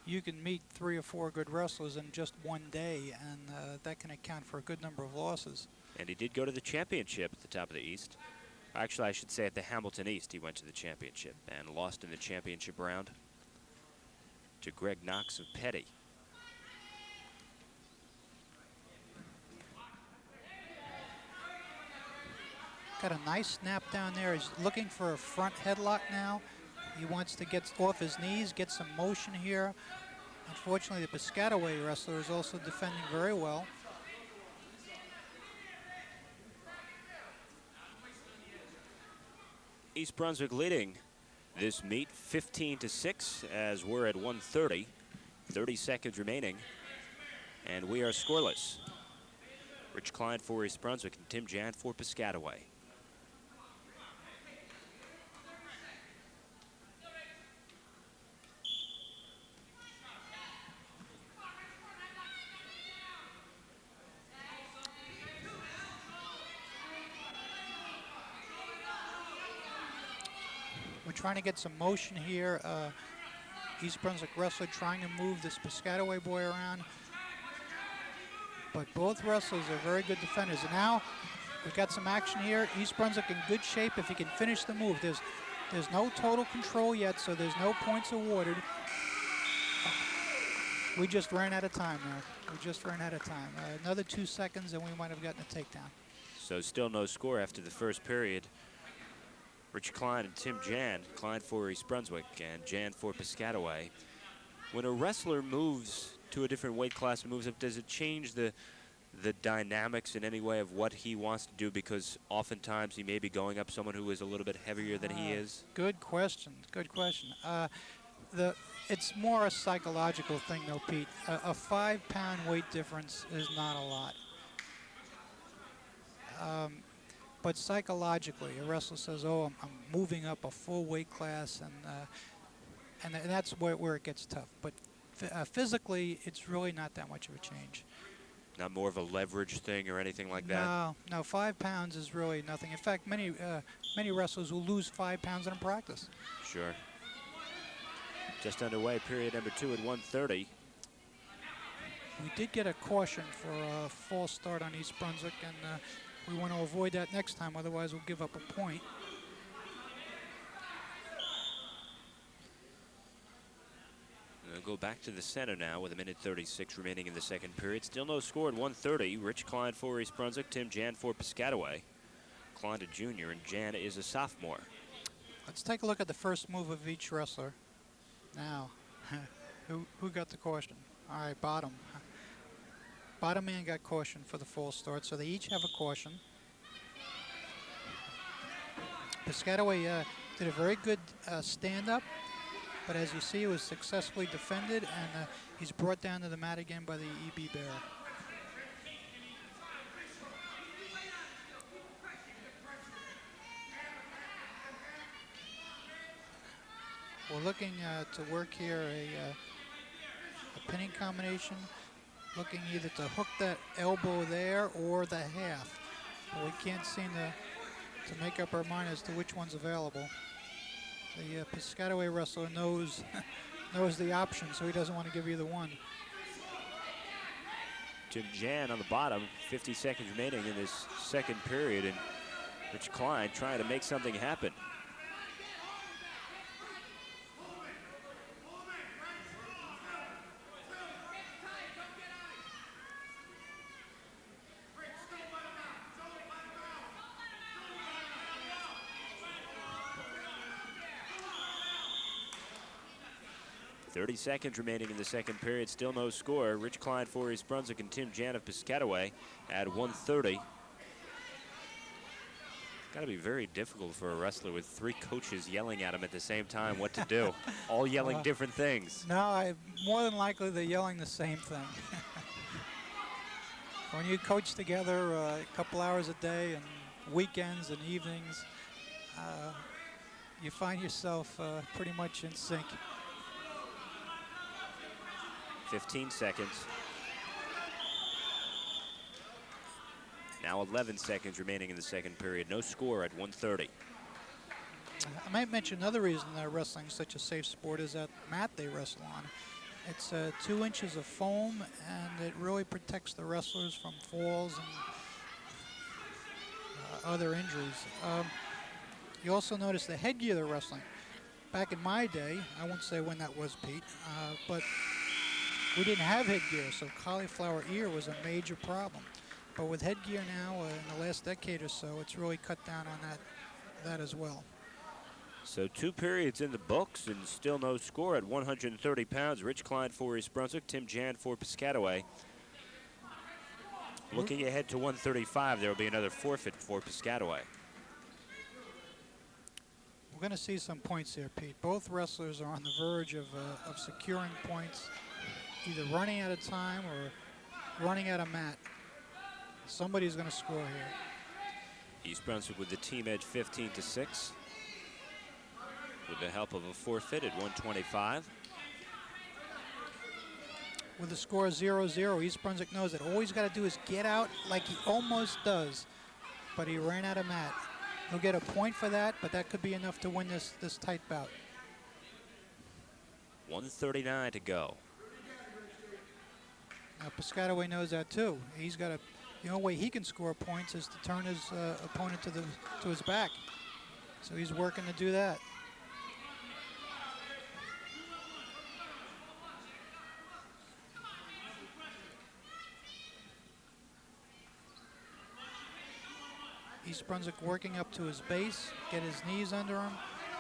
you can meet 3 or 4 good wrestlers in just one day, and that can account for a good number of losses. And he did go to the championship at the top of the East. Actually, I should say at the Hamilton East, he went to the championship and lost in the championship round to Greg Knox of Petty. Got a nice snap down there. He's looking for a front headlock now. He wants to get off his knees, get some motion here. Unfortunately, the Piscataway wrestler is also defending very well. East Brunswick leading this meet 15-6 as we're at 1:30. 30 seconds remaining, and we are scoreless. Rich Klein for East Brunswick and Tim Jan for Piscataway. We're trying to get some motion here. East Brunswick wrestler trying to move this Piscataway boy around. But both wrestlers are very good defenders. And now we've got some action here. East Brunswick in good shape if he can finish the move. There's no total control yet, so there's no points awarded. We just ran out of time now. We just ran out of time. Another 2 seconds and we might have gotten a takedown. So still no score after the first period. Rich Klein and Tim Jan. Klein for East Brunswick and Jan for Piscataway. When a wrestler moves to a different weight class and moves up, does it change the dynamics in any way of what he wants to do? Because oftentimes he may be going up someone who is a little bit heavier than he is. Good question. Good question. It's more a psychological thing, though, Pete. A 5-pound weight difference is not a lot. But psychologically, a wrestler says, "Oh, I'm moving up a full weight class," and that's where it gets tough. But physically, it's really not that much of a change. Not more of a leverage thing or anything like that? No, 5 pounds is really nothing. In fact, many wrestlers will lose 5 pounds in practice. Sure. Just underway, period number 2 at 1:30. We did get a caution for a false start on East Brunswick, and we want to avoid that next time, otherwise we'll give up a point. We'll go back to the center now with 1:36 remaining in the second period. Still no score at 1:30. Rich Klein for East Brunswick, Tim Jan for Piscataway. Klein a junior and Jan is a sophomore. Let's take a look at the first move of each wrestler. Now, who got the caution? All right, bottom. Bottom man got caution for the false start, so they each have a caution. Piscataway did a very good stand-up, but as you see, it was successfully defended, and he's brought down to the mat again by the EB Bear. We're looking to work here a pinning combination, looking either to hook that elbow there or the half. But we can't seem to make up our mind as to which one's available. The Piscataway wrestler knows the option, so he doesn't want to give either one. Tim Jan on the bottom, 50 seconds remaining in this second period, and Rich Klein trying to make something happen. .30 seconds remaining in the second period, still no score. Rich Klein for East Brunswick and Tim Jan of Piscataway at 1:30. Got to be very difficult for a wrestler with 3 coaches yelling at him at the same time what to do, all yelling different things. No, more than likely they're yelling the same thing. When you coach together a couple hours a day and weekends and evenings, you find yourself pretty much in sync. 15 seconds. Now 11 seconds remaining in the second period. No score at 1:30. I might mention another reason that wrestling is such a safe sport is that mat they wrestle on. It's 2 inches of foam, and it really protects the wrestlers from falls and other injuries. You also notice the headgear they're wrestling. Back in my day, I won't say when that was, Pete, but we didn't have headgear, so cauliflower ear was a major problem. But with headgear now, in the last decade or so, it's really cut down on that as well. So 2 periods in the books and still no score at 130 pounds. Rich Klein for East Brunswick, Tim Jan for Piscataway. Looking ahead to 135, there will be another forfeit for Piscataway. We're going to see some points here, Pete. Both wrestlers are on the verge of securing points, either running out of time or running out of mat. Somebody's going to score here. East Brunswick with the team edge 15-6. With the help of a forfeit at 125. With the score 0-0, East Brunswick knows that all he's got to do is get out like he almost does, but he ran out of mat. He'll get a point for that, but that could be enough to win this tight bout. 1:39 to go. Now Piscataway knows that too. He's got to, the only way he can score points is to turn his opponent to his back. So he's working to do that. East Brunswick working up to his base, get his knees under him.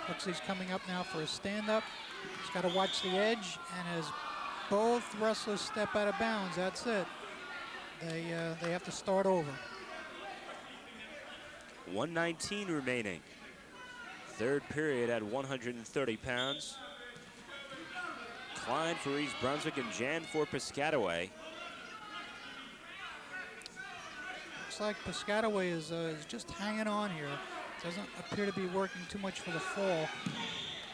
Looks like he's coming up now for a stand-up. He's got to watch the edge, and as both wrestlers step out of bounds, that's it. They have to start over. 1:19 remaining. Third period at 130 pounds. Klein for East Brunswick and Jan for Piscataway. Looks like Piscataway is just hanging on here. Doesn't appear to be working too much for the fall.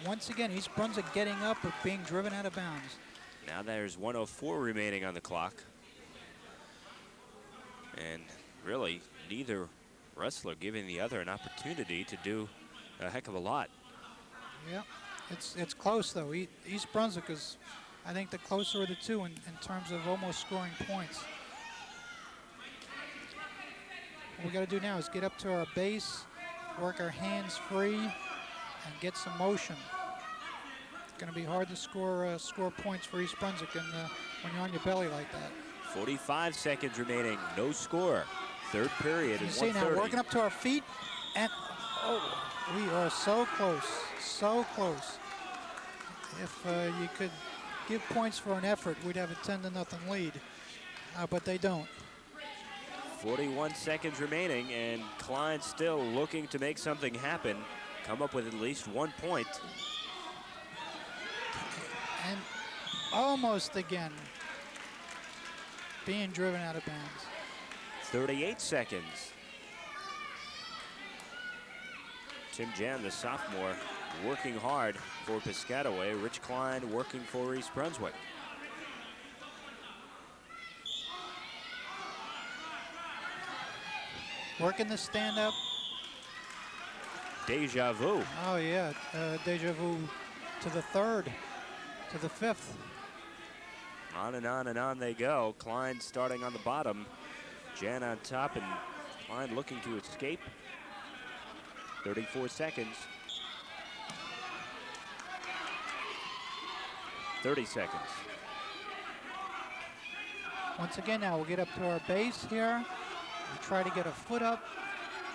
Once again, East Brunswick getting up but being driven out of bounds. Now there's 1:04 remaining on the clock. And really, neither wrestler giving the other an opportunity to do a heck of a lot. Yeah, it's close though. East Brunswick is, I think, the closer of the two in terms of almost scoring points. What we got to do now is get up to our base, work our hands free, and get some motion. It's going to be hard to score points for East Brunswick when you're on your belly like that. 45 seconds remaining, no score. Third period You is see 1:30. now, working up to our feet, and oh, we are so close, so close. If you could give points for an effort, we'd have a 10-0 lead, but they don't. 41 seconds remaining, and Klein still looking to make something happen, come up with at least 1 point. And almost again being driven out of bounds. 38 seconds. Tim Jan, the sophomore, working hard for Piscataway. Rich Klein working for East Brunswick. Working the stand-up. Deja vu. Oh, yeah. Deja vu to the third, to the fifth. On and on they go. Klein starting on the bottom. Jan on top, and Klein looking to escape. 34 seconds. 30 seconds. Once again now, we'll get up to our base here. We try to get a foot up,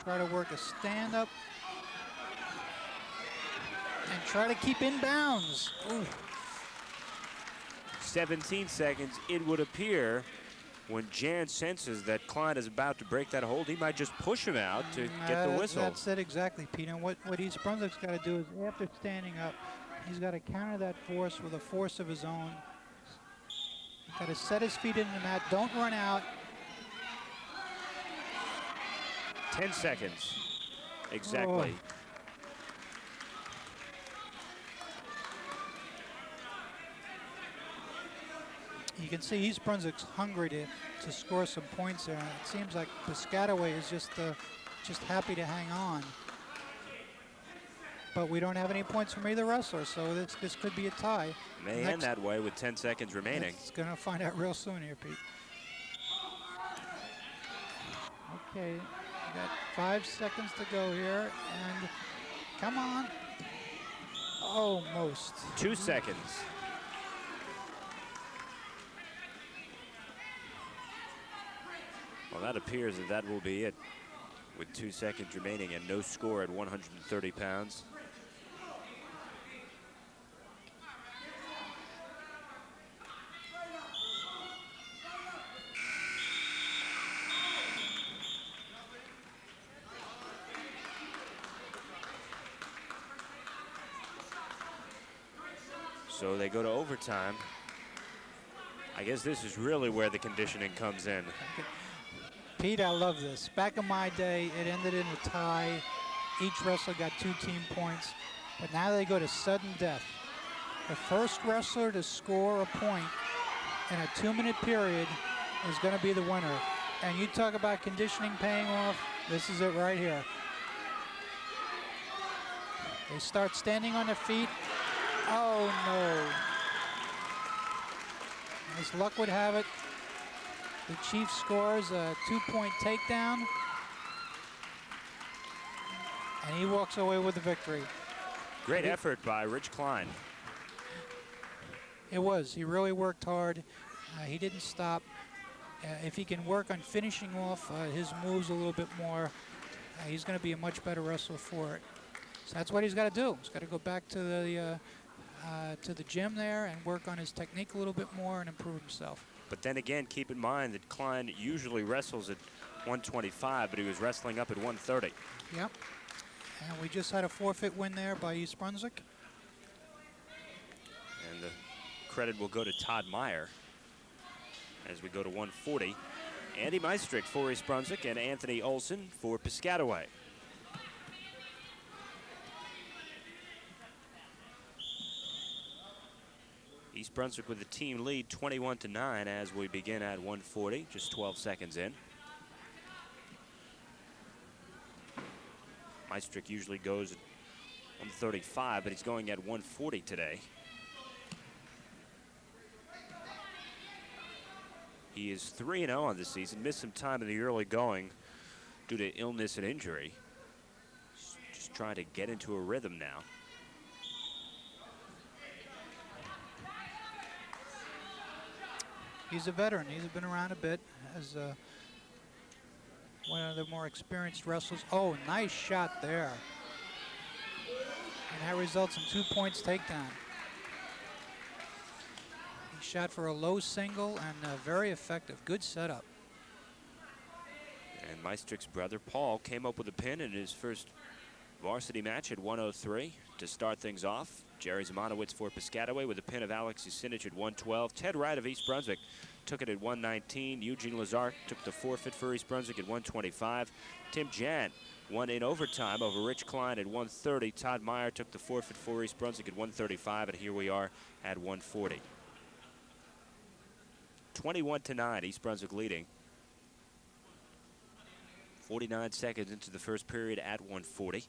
try to work a stand up, and try to keep in bounds. Ooh. 17 seconds, it would appear. When Jan senses that Klein is about to break that hold, he might just push him out to get the whistle. That's it exactly, Pete. And what East Brunswick's got to do is, after standing up, he's got to counter that force with a force of his own. Got to set his feet into the mat. Don't run out. 10 seconds, exactly. Oh. you can see East Brunswick's hungry to score some points there. And it seems like Piscataway is just happy to hang on. But we don't have any points from either wrestler, so this could be a tie. May end that way with 10 seconds remaining. It's going to find out real soon here, Pete. Okay, we got 5 seconds to go here, and come on. Almost. 2 seconds. Well, that appears that will be it with 2 seconds remaining and no score at 130 pounds. So they go to overtime. I guess this is really where the conditioning comes in. Pete, I love this. Back in my day, it ended in a tie. Each wrestler got 2 team points. But now they go to sudden death. The first wrestler to score a point in a 2-minute period is going to be the winner. And you talk about conditioning paying off, this is it right here. They start standing on their feet. Oh, no. As luck would have it, the Chiefs scores a 2-point takedown. And he walks away with the victory. Great effort by Rich Klein. It was. He really worked hard. He didn't stop. If he can work on finishing off his moves a little bit more, he's going to be a much better wrestler for it. So that's what he's got to do. He's got to go back to the gym there and work on his technique a little bit more and improve himself. But then again, keep in mind that Klein usually wrestles at 125, but he was wrestling up at 130. Yep. And we just had a forfeit win there by East Brunswick. And the credit will go to Todd Meyer as we go to 140. Andy Meistrick for East Brunswick and Anthony Olson for Piscataway. East Brunswick with the team lead 21-9 as we begin at 140, just 12 seconds in. Meistrick usually goes at 135, but he's going at 140 today. He is 3-0 on this season, missed some time in the early going due to illness and injury. Just trying to get into a rhythm now. He's a veteran. He's been around a bit as one of the more experienced wrestlers. Oh, nice shot there. And that results in 2 points takedown. He shot for a low single and very effective. Good setup. And Meistrick's brother, Paul, came up with a pin in his first varsity match at 103 to start things off. Jerry Zamanowitz for Piscataway with a pin of Alex Usinich at 112. Ted Wright of East Brunswick took it at 119. Eugene Lazar took the forfeit for East Brunswick at 125. Tim Jan won in overtime over Rich Klein at 130. Todd Meyer took the forfeit for East Brunswick at 135, and here we are at 140. 21-9, East Brunswick leading. 49 seconds into the first period at 140.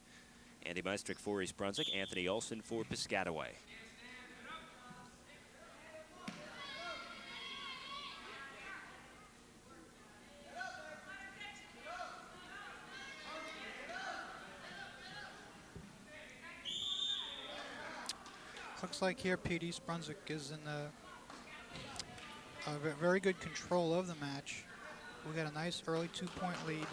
Andy Meistrick for East Brunswick, Anthony Olson for Piscataway. Looks like here, Pete, East Brunswick is in very good control of the match. We got a nice early 2-point lead.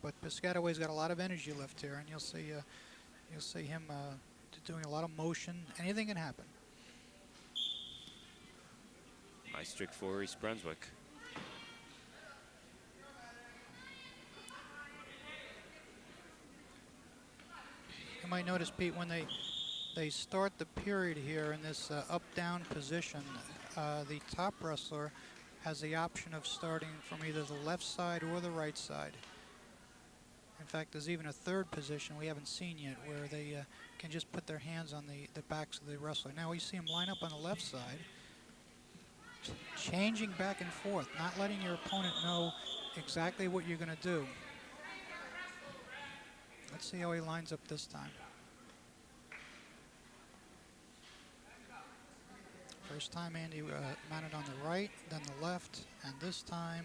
But Piscataway's got a lot of energy left here, and you'll see him doing a lot of motion. Anything can happen. Meistrick for East Brunswick. You might notice, Pete, when they start the period here in this up-down position, the top wrestler has the option of starting from either the left side or the right side. And fact, there's even a third position we haven't seen yet where they can just put their hands on the backs of the wrestler. Now we see him line up on the left side, changing back and forth, not letting your opponent know exactly what you're going to do. Let's see how he lines up this time. First time Andy mounted on the right, then the left, and this time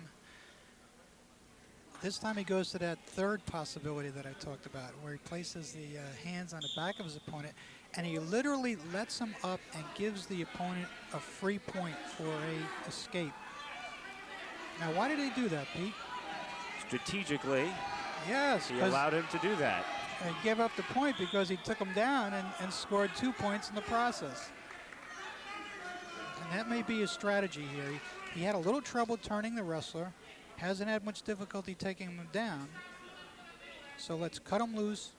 he goes to that third possibility that I talked about, where he places the hands on the back of his opponent, and he literally lets him up and gives the opponent a free point for a escape. Now, why did he do that, Pete? Strategically, yes, he allowed him to do that. And gave up the point because he took him down and scored 2 points in the process. And that may be his strategy here. He had a little trouble turning the wrestler, hasn't had much difficulty taking him down. So let's cut him loose,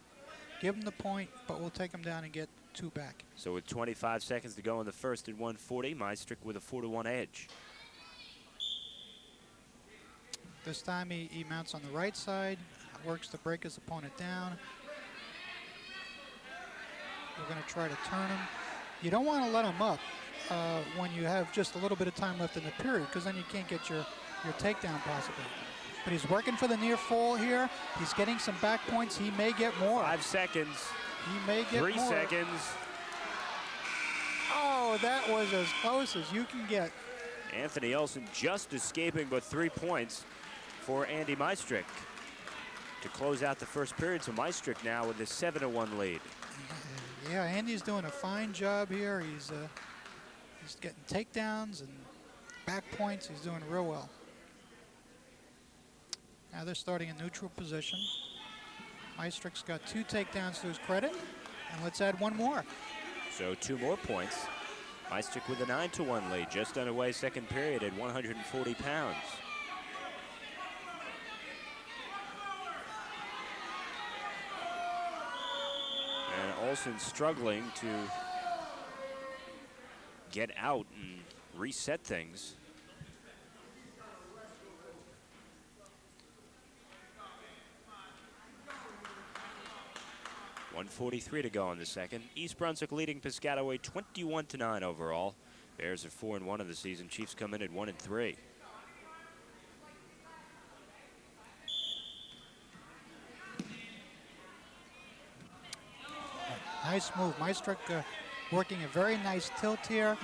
give him the point, but we'll take him down and get 2 back. So with 25 seconds to go in the first at 140, Maastricht with a 4-1 edge. This time he mounts on the right side, works to break his opponent down. We're going to try to turn him. You don't want to let him up when you have just a little bit of time left in the period, because then you can't get your takedown possibly. But he's working for the near fall here. He's getting some back points. He may get more. 5 seconds. He may get 3 more. seconds. Oh, that was as close as you can get. Anthony Olsen just escaping, but 3 points for Andy Maastricht to close out the first period. So Maastricht now with a 7-1 lead. Yeah, Andy's doing a fine job here. He's getting takedowns and back points. He's doing real well. Now they're starting in neutral position. Maastricht's got 2 takedowns to his credit, and let's add 1 more. So 2 more points. Maastricht with a 9-1 lead, just underway second period at 140 pounds. And Olsen struggling to get out and reset things. .143 to go in the second. East Brunswick leading Piscataway 21-9 overall. Bears are 4-1 in the season. Chiefs come in at 1-3. Nice move. Maastricht working a very nice tilt here,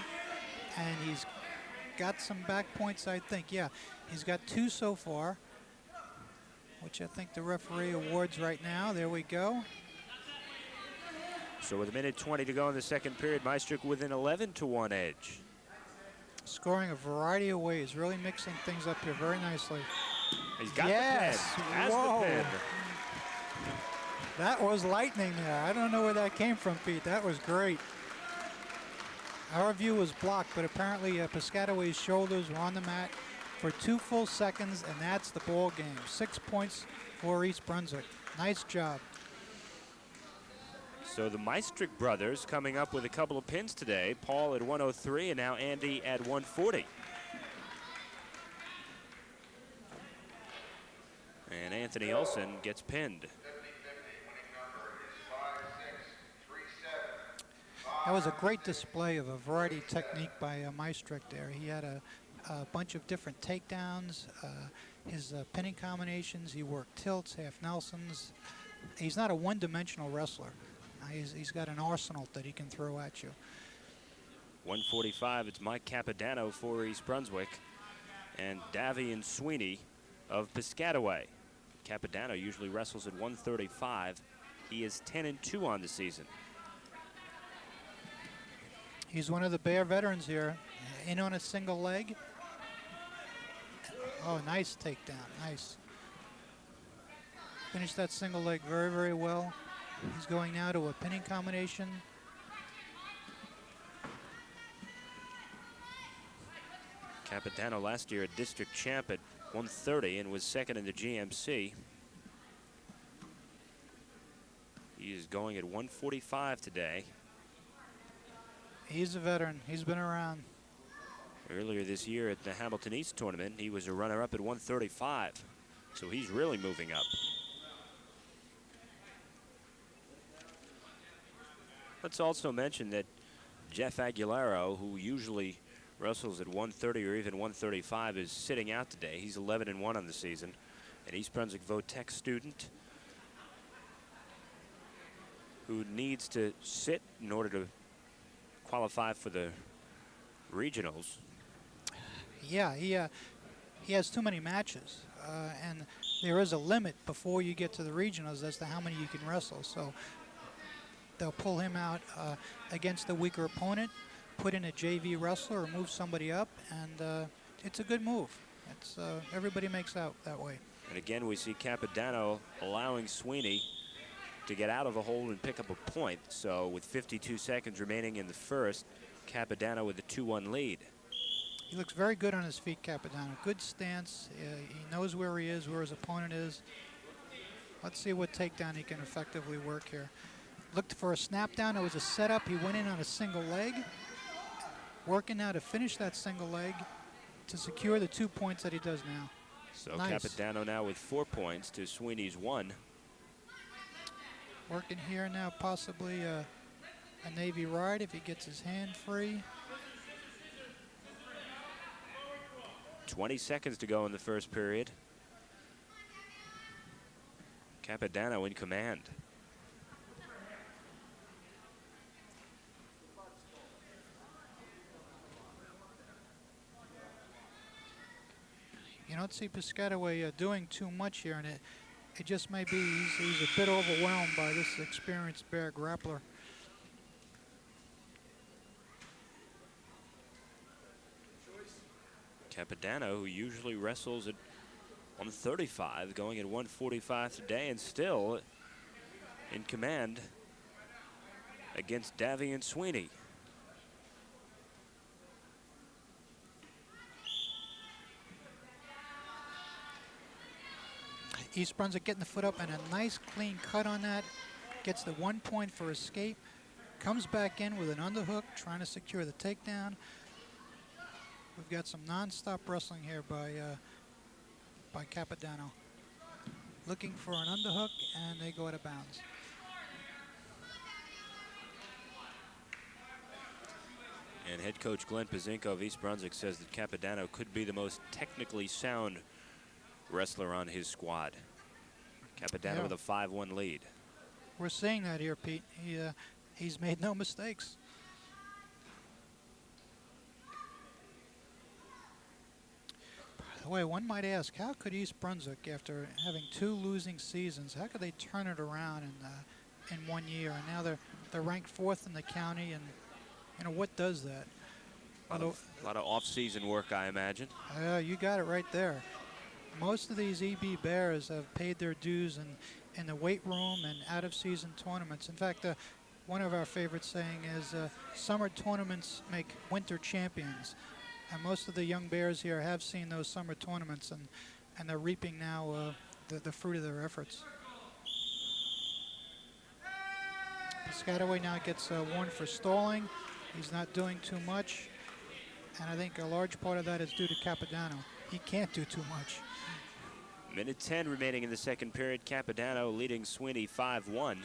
and he's got some back points, I think. Yeah, he's got 2 so far, which I think the referee awards right now. There we go. So with 1:20 to go in the second period, Maastricht with an 11-1 edge. Scoring a variety of ways, really mixing things up here very nicely. He's got yes. the pin. Has Whoa. the pin. That was lightning there. I don't know where that came from, Pete. That was great. Our view was blocked, but apparently Piscataway's shoulders were on the mat for 2 full seconds, and that's the ball game. 6 points for East Brunswick. Nice job. So the Maastricht brothers coming up with a couple of pins today. Paul at 103 and now Andy at 140. And Anthony Olsen gets pinned. That was a great display of a variety of technique by Maastricht there. He had a bunch of different takedowns, his pinning combinations. He worked tilts, half Nelsons. He's not a one-dimensional wrestler. He's got an arsenal that he can throw at you. 145, it's Mike Capodanno for East Brunswick and Davian Sweeney of Piscataway. Capodanno usually wrestles at 135. He is 10-2 on the season. He's one of the Bear veterans here, in on a single leg. Oh, nice takedown, nice. Finished that single leg very, very well. He's going now to a pinning combination. Capodanno last year a district champ at 130 and was second in the GMC. He is going at 145 today. He's a veteran. He's been around. Earlier this year at the Hamilton East tournament, he was a runner-up at 135. So he's really moving up. Let's also mention that Jeff Aguilera, who usually wrestles at 130 or even 135, is sitting out today. He's 11-1 on the season. An East Brunswick Votech student who needs to sit in order to qualify for the regionals. Yeah, he has too many matches, and there is a limit before you get to the regionals as to how many you can wrestle. So they'll pull him out against a weaker opponent, put in a JV wrestler or move somebody up, and it's a good move. It's everybody makes out that way. And again, we see Capodanno allowing Sweeney to get out of a hole and pick up a point. So with 52 seconds remaining in the first, Capodanno with a 2-1 lead. He looks very good on his feet, Capodanno. Good stance. He knows where he is, where his opponent is. Let's see what takedown he can effectively work here. Looked for a snap down. It was a setup. He went in on a single leg. Working now to finish that single leg to secure the 2 points that he does now. So nice. Capodanno now with 4 points to Sweeney's 1. Working here now, possibly a Navy ride if he gets his hand free. 20 seconds to go in the first period. Capodanno in command. You don't see Piscataway doing too much here, and it just may be he's a bit overwhelmed by this experienced Bear grappler. Capodanno, who usually wrestles at 135, going at 145 today, and still in command against Davian Sweeney. East Brunswick getting the foot up and a nice clean cut on that. Gets the 1 point for escape. Comes back in with an underhook, trying to secure the takedown. We've got some non-stop wrestling here by Capodanno. Looking for an underhook, and they go out of bounds. And head coach Glenn Pazinko of East Brunswick says that Capodanno could be the most technically sound wrestler on his squad. Capodanno with a 5-1 lead. We're seeing that here, Pete. He's made no mistakes. By the way, one might ask, how could East Brunswick, after having 2 losing seasons, how could they turn it around in 1 year? And now they're ranked 4th in the county, and you know what does that? A lot of off-season work, I imagine. You got it right there. Most of these EB Bears have paid their dues in the weight room and out-of-season tournaments. In fact, one of our favorite saying is summer tournaments make winter champions. And most of the young Bears here have seen those summer tournaments, and they're reaping now the fruit of their efforts. Piscataway now gets warned for stalling. He's not doing too much. And I think a large part of that is due to Capodanno. He can't do too much. Minute 10 remaining in the second period. Capodanno leading Sweeney 5-1.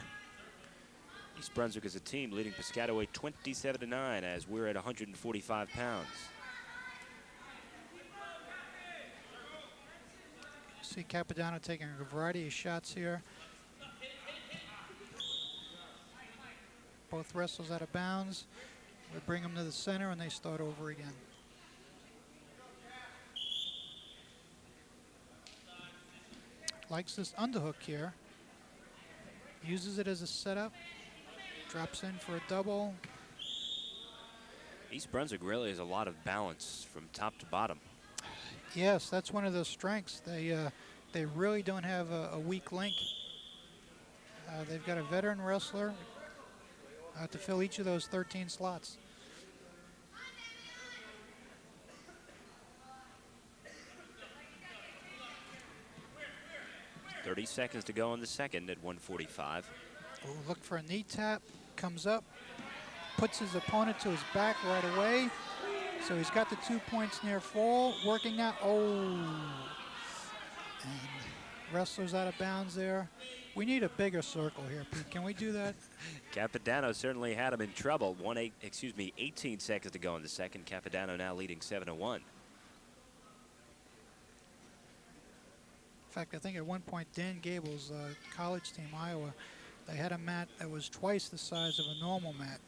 East Brunswick as a team leading Piscataway 27-9 as we're at 145 pounds. See Capodanno taking a variety of shots here. Both wrestles out of bounds. We bring them to the center and they start over again. Likes this underhook here. Uses it as a setup. Drops in for a double. East Brunswick really has a lot of balance from top to bottom. Yes, that's one of their strengths. They really don't have a weak link. They've got a veteran wrestler to fill each of those 13 slots. .30 seconds to go in the second at 145. Oh, look for a knee tap. Comes up. Puts his opponent to his back right away. So he's got the 2 points near fall. Working out. Oh. And wrestler's out of bounds there. We need a bigger circle here, Pete. Can we do that? Capodanno certainly had him in trouble. 18 seconds to go in the second. Capodanno now leading 7-1. In fact, I think at one point Dan Gable's college team, Iowa, they had a mat that was twice the size of a normal mat.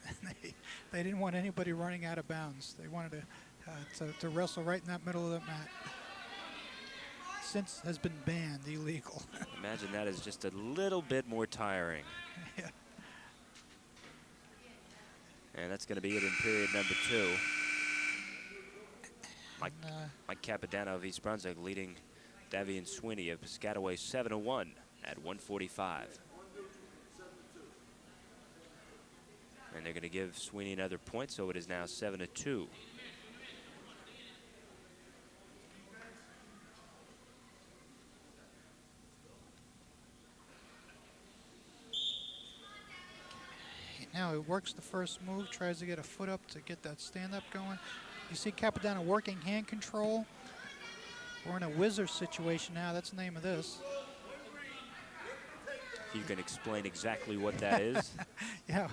They didn't want anybody running out of bounds. They wanted to wrestle right in that middle of the mat. Since has been banned, illegal. Imagine that is just a little bit more tiring. Yeah. And that's going to be it in period number 2. Mike Capodanno of East Brunswick leading Davian Sweeney of Piscataway 7-1 at 145. And they're going to give Sweeney another point, so it is now 7-2. Now he works the first move, tries to get a foot up to get that stand-up going. You see Capodanno working hand control. We're in a wizard situation now. That's the name of this. You can explain exactly what that is. Yeah,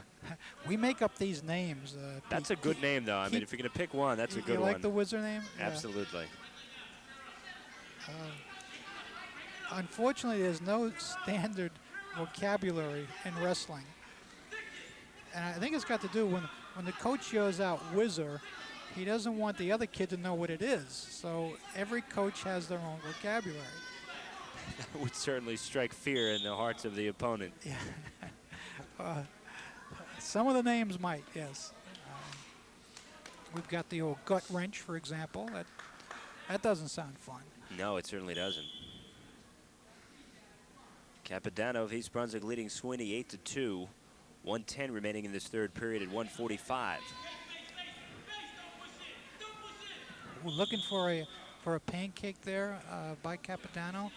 we make up these names. That's a good name, though. I mean, if you're going to pick one, that's a good one. You like the wizard name? Absolutely. Yeah. Unfortunately, there's no standard vocabulary in wrestling. And I think it's got to do when the coach yells out "whizzer," he doesn't want the other kid to know what it is. So every coach has their own vocabulary. That would certainly strike fear in the hearts of the opponent. Yeah. Some of the names might, yes. We've got the old gut wrench, for example. That doesn't sound fun. No, it certainly doesn't. Capodanno of East Brunswick leading Sweeney 8-2. 1:10 remaining in this third period at 1:45. We're looking for a pancake there by Capodanno.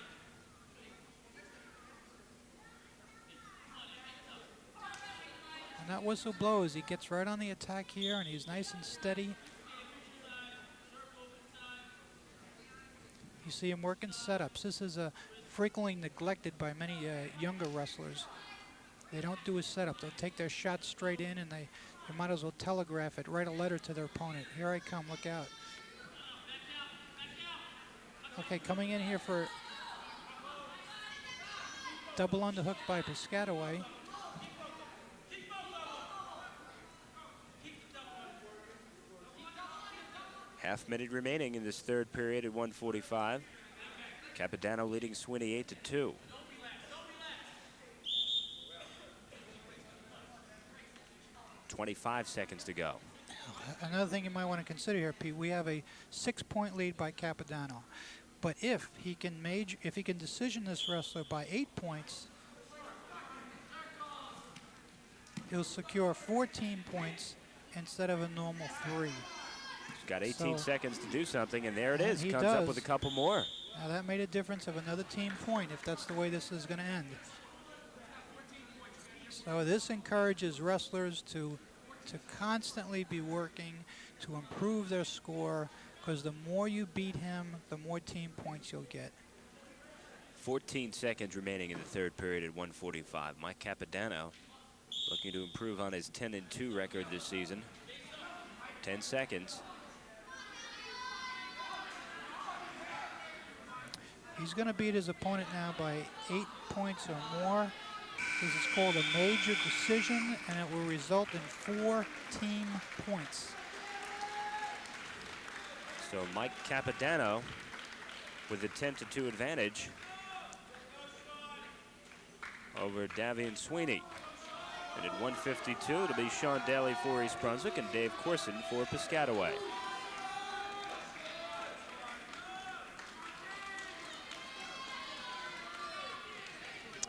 And that whistle blows. He gets right on the attack here, and he's nice and steady. You see him working setups. This is frequently neglected by many younger wrestlers. They don't do a setup. They'll take their shot straight in, and they might as well telegraph it, write a letter to their opponent. Here I come, look out. Okay, coming in here for double underhook by Piscataway. Half minute remaining in this third period at 1:45. Capodanno leading Sweeney 8-2. .25 seconds to go. Another thing you might want to consider here, Pete, we have a 6-point lead by Capodanno. But if he can decision this wrestler by 8 points, he'll secure 14 points instead of a normal 3. He's got 18 seconds to do something, and there it is. He comes does. Up with a couple more. Now that made a difference of another team point if that's the way this is going to end. So this encourages wrestlers to constantly be working to improve their score, because the more you beat him, the more team points you'll get. 14 seconds remaining in the third period at 1:45. Mike Capodanno looking to improve on his 10-2 record this season. 10 seconds. He's going to beat his opponent now by 8 points or more. This is called a major decision, and it will result in 4 team points. So Mike Capodanno with a 10-2 advantage over Davian Sweeney. And at 1:52, it'll be Sean Daly for East Brunswick and Dave Corson for Piscataway.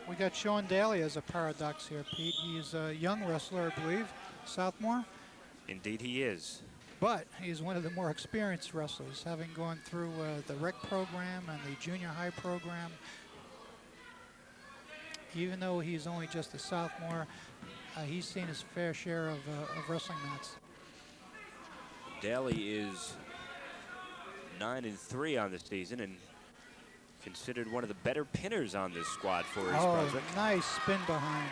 We got Sean Daly as a paradox here, Pete. He's a young wrestler, I believe, sophomore. Indeed he is. But he's one of the more experienced wrestlers, having gone through the rec program and the junior high program. Even though he's only just a sophomore, he's seen his fair share of wrestling mats. Daly is 9-3 on the season and Considered one of the better pinners on this squad for East Oh, Brunswick. nice spin behind.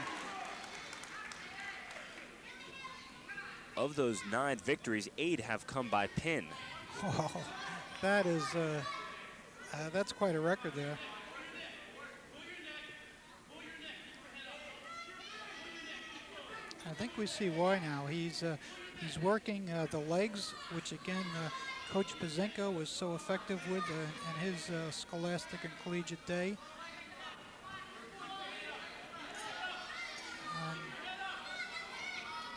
Of those 9 victories, 8 have come by pin. Wow, that is, that's quite a record there. I think we see why now. He's working the legs, which again, Coach Piscataway was so effective with in his scholastic and collegiate day.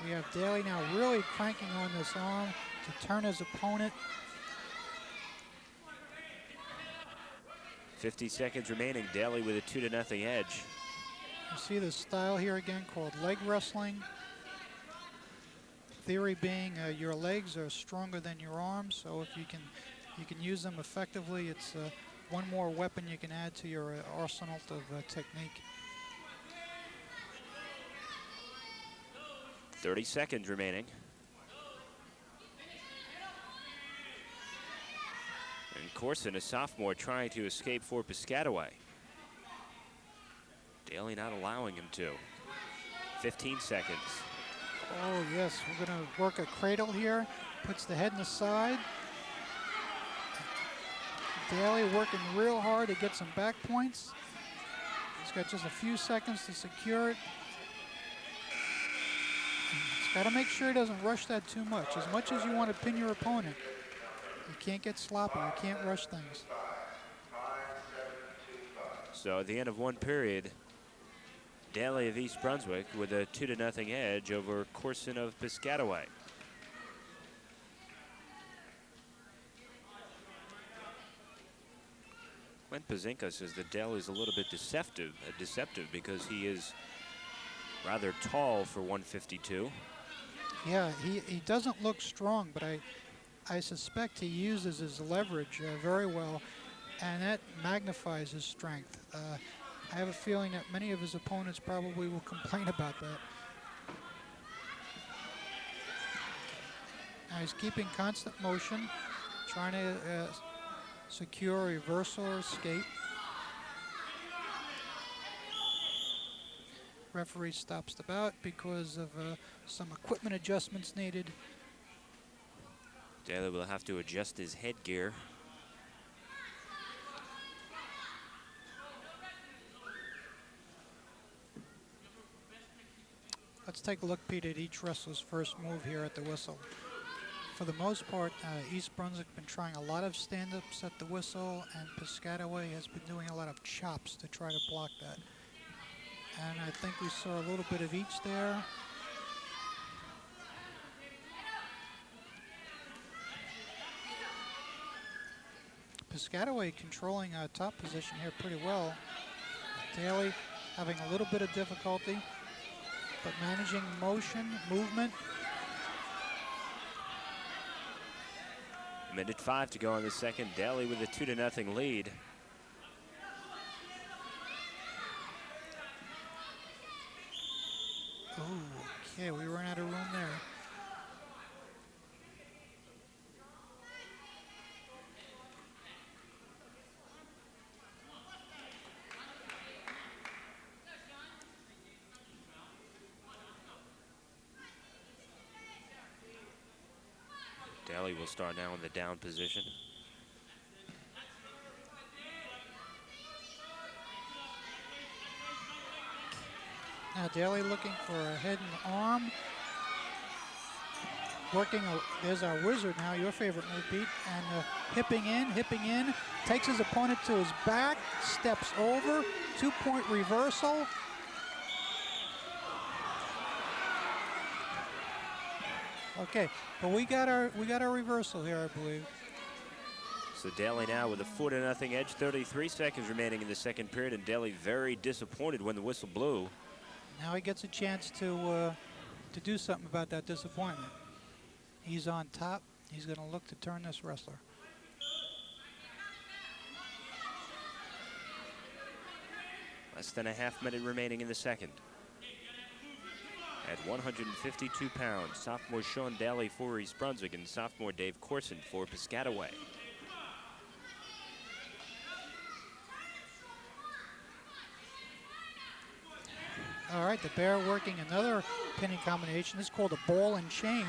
We have Daly now really cranking on this arm to turn his opponent. 50 seconds remaining. Daly with a 2-0 edge. You see the style here again called leg wrestling. Theory being your legs are stronger than your arms, so if you can use them effectively, it's one more weapon you can add to your arsenal of technique. 30 seconds remaining. And Corson, a sophomore, trying to escape for Piscataway. Daly not allowing him to. 15 seconds. Oh yes, we're gonna work a cradle here. Puts the head in the side. Daly working real hard to get some back points. He's got just a few seconds to secure it. He's got to make sure he doesn't rush that too much. As much as you want to pin your opponent, you can't get sloppy. You can't rush things. So at the end of one period, Daly of East Brunswick with a 2-0 edge over Corson of Piscataway. Glenn Pazinka says that Daly's a little bit deceptive because he is rather tall for 152. Yeah, he doesn't look strong, but I suspect he uses his leverage very well, and that magnifies his strength. I have a feeling that many of his opponents probably will complain about that. Now he's keeping constant motion, trying to secure a reversal or escape. Referee stops the bout because of some equipment adjustments needed. Daly will have to adjust his headgear. Let's take a look, Pete, at each wrestler's first move here at the whistle. For the most part, East Brunswick has been trying a lot of stand-ups at the whistle, and Piscataway has been doing a lot of chops to try to block that. And I think we saw a little bit of each there. Piscataway controlling top position here pretty well. Daly having a little bit of difficulty, but managing motion, movement. 1:05 to go in the second. Daly with a 2-0 lead. Oh, okay, we ran out of room there. Daly will start now in the down position. Now Daly looking for a head and arm. Working, there's our wizard now, your favorite move, Pete. And hipping in, takes his opponent to his back, steps over, 2-point reversal. Okay, but we got our reversal here, I believe. So Daly now with a 4-0 edge, 33 seconds remaining in the second period, and Daly very disappointed when the whistle blew. Now he gets a chance to do something about that disappointment. He's on top. He's going to look to turn this wrestler. Less than a half minute remaining in the second. At 152 pounds, sophomore Sean Daly for East Brunswick and sophomore Dave Corson for Piscataway. All right, the Bear working another pinning combination. This is called a ball and chain.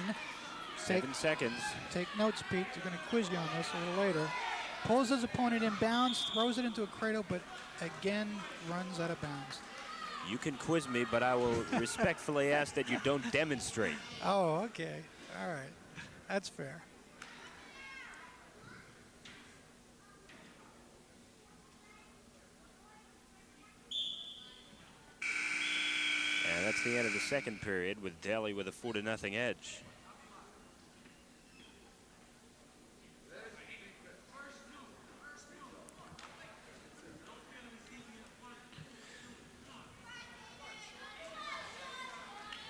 7 seconds. Take notes, Pete. They're going to quiz you on this a little later. Pulls his opponent in bounds, throws it into a cradle, but again runs out of bounds. You can quiz me, but I will respectfully ask that you don't demonstrate. Oh, okay. All right. That's fair. And that's the end of the second period with Daly with a 4-0 edge.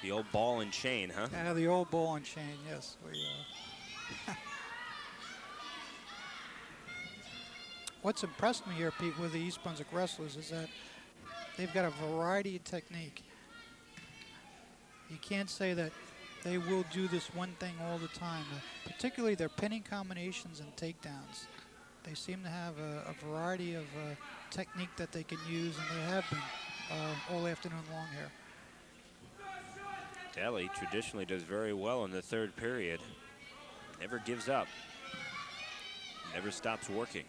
The old ball and chain, huh? Yeah, the old ball and chain, yes. What's impressed me here, Pete, with the East Brunswick wrestlers is that they've got a variety of technique. You can't say that they will do this one thing all the time, particularly their pinning combinations and takedowns. They seem to have a variety of technique that they can use, and they have been all afternoon long here. Daly traditionally does very well in the third period. Never gives up. Never stops working.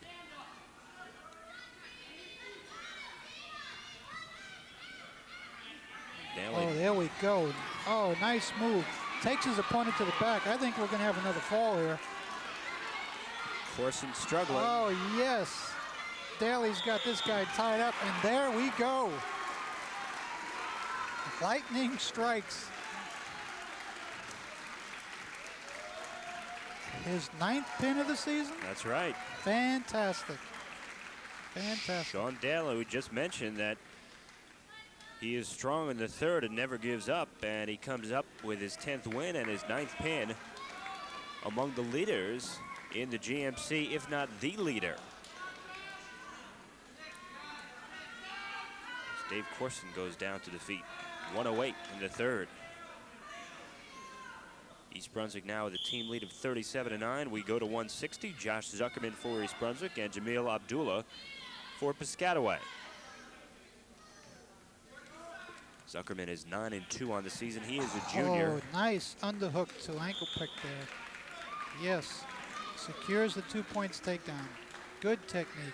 Daly. Oh, there we go. Oh, nice move. Takes his opponent to the back. I think we're going to have another fall here. Corson struggling. Oh, yes. Daly's got this guy tied up, and there we go. Lightning strikes. His 9th pin of the season? That's right. Fantastic. Fantastic. Sean Daly, we just mentioned that he is strong in the third and never gives up, and he comes up with his 10th win and his 9th pin among the leaders in the GMC, if not the leader. Dave Corson goes down to defeat 108 in the third. East Brunswick now with a team lead of 37-9. We go to 160. Josh Zuckerman for East Brunswick and Jamil Abdullah for Piscataway. Zuckerman is 9-2 on the season. He is a junior. Oh, nice underhook to ankle pick there. Yes. Secures the 2 points takedown. Good technique.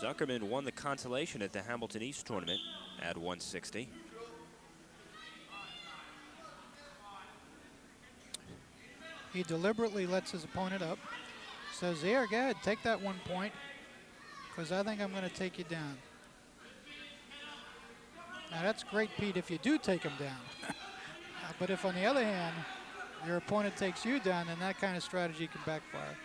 Zuckerman won the consolation at the Hamilton East tournament at 160. He deliberately lets his opponent up. Says, here, go ahead, take that 1 point, because I think I'm going to take you down. Now, that's great, Pete, if you do take him down. But if, on the other hand, your opponent takes you down, then that kind of strategy can backfire.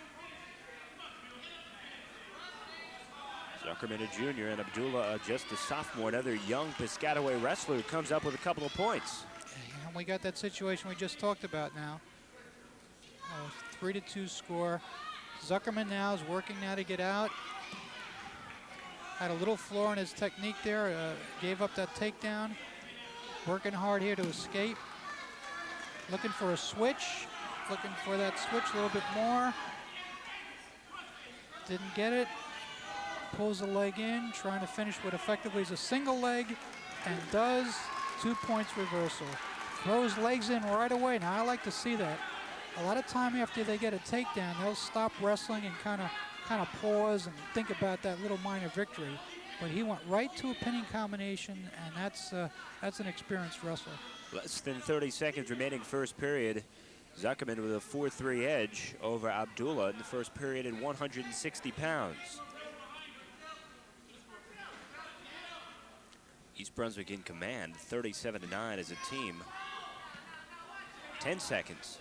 Zuckerman, a junior, and Abdullah, just a sophomore. Another young Piscataway wrestler who comes up with a couple of points. And we got that situation we just talked about now. 3-2 score. Zuckerman now is working now to get out. Had a little flaw in his technique there. Gave up that takedown. Working hard here to escape. Looking for a switch. Looking for that switch a little bit more. Didn't get it. Pulls the leg in, trying to finish what effectively is a single leg, and does. 2 points reversal. Throws legs in right away. Now, I like to see that. A lot of time after they get a takedown, they'll stop wrestling and kind of pause and think about that little minor victory. But he went right to a pinning combination, and that's an experienced wrestler. Less than 30 seconds remaining first period. Zuckerman with a 4-3 edge over Abdullah in the first period at 160 pounds. East Brunswick in command, 37-9 as a team. 10 seconds.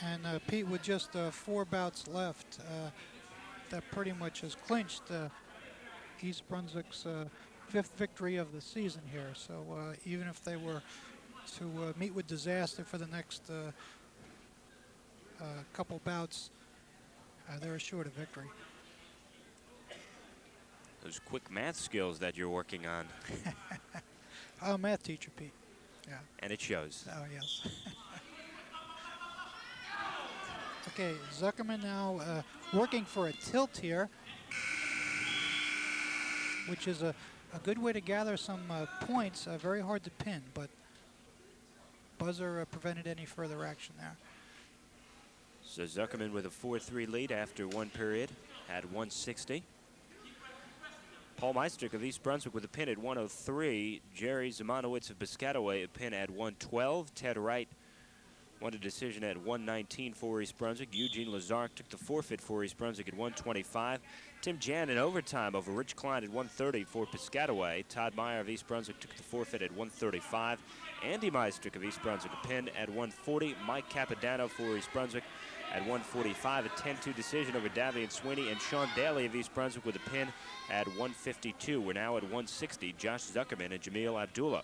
And Pete, with just 4 bouts left, that pretty much has clinched East Brunswick's 5th victory of the season here. So even if they were to meet with disaster for the next couple bouts, they're assured a victory. Those quick math skills that you're working on. Oh, math teacher, Pete. Yeah. And it shows. Oh, yes. Okay, Zuckerman now working for a tilt here, which is a good way to gather some points. Very hard to pin, but buzzer prevented any further action there. So Zuckerman with a 4-3 lead after one period at 160. Paul Meistrick of East Brunswick with a pin at 103. Jerry Zamanowitz of Piscataway a pin at 112. Ted Wright won a decision at 119 for East Brunswick. Eugene Lazark took the forfeit for East Brunswick at 125. Tim Jan in overtime over Rich Klein at 130 for Piscataway. Todd Meyer of East Brunswick took the forfeit at 135. Andy Meistrick of East Brunswick a pin at 140. Mike Capodanno for East Brunswick at 145. A 10-2 decision over Davian Sweeney, and Sean Daly of East Brunswick with a pin at 152. We're now at 160. Josh Zuckerman and Jamil Abdullah.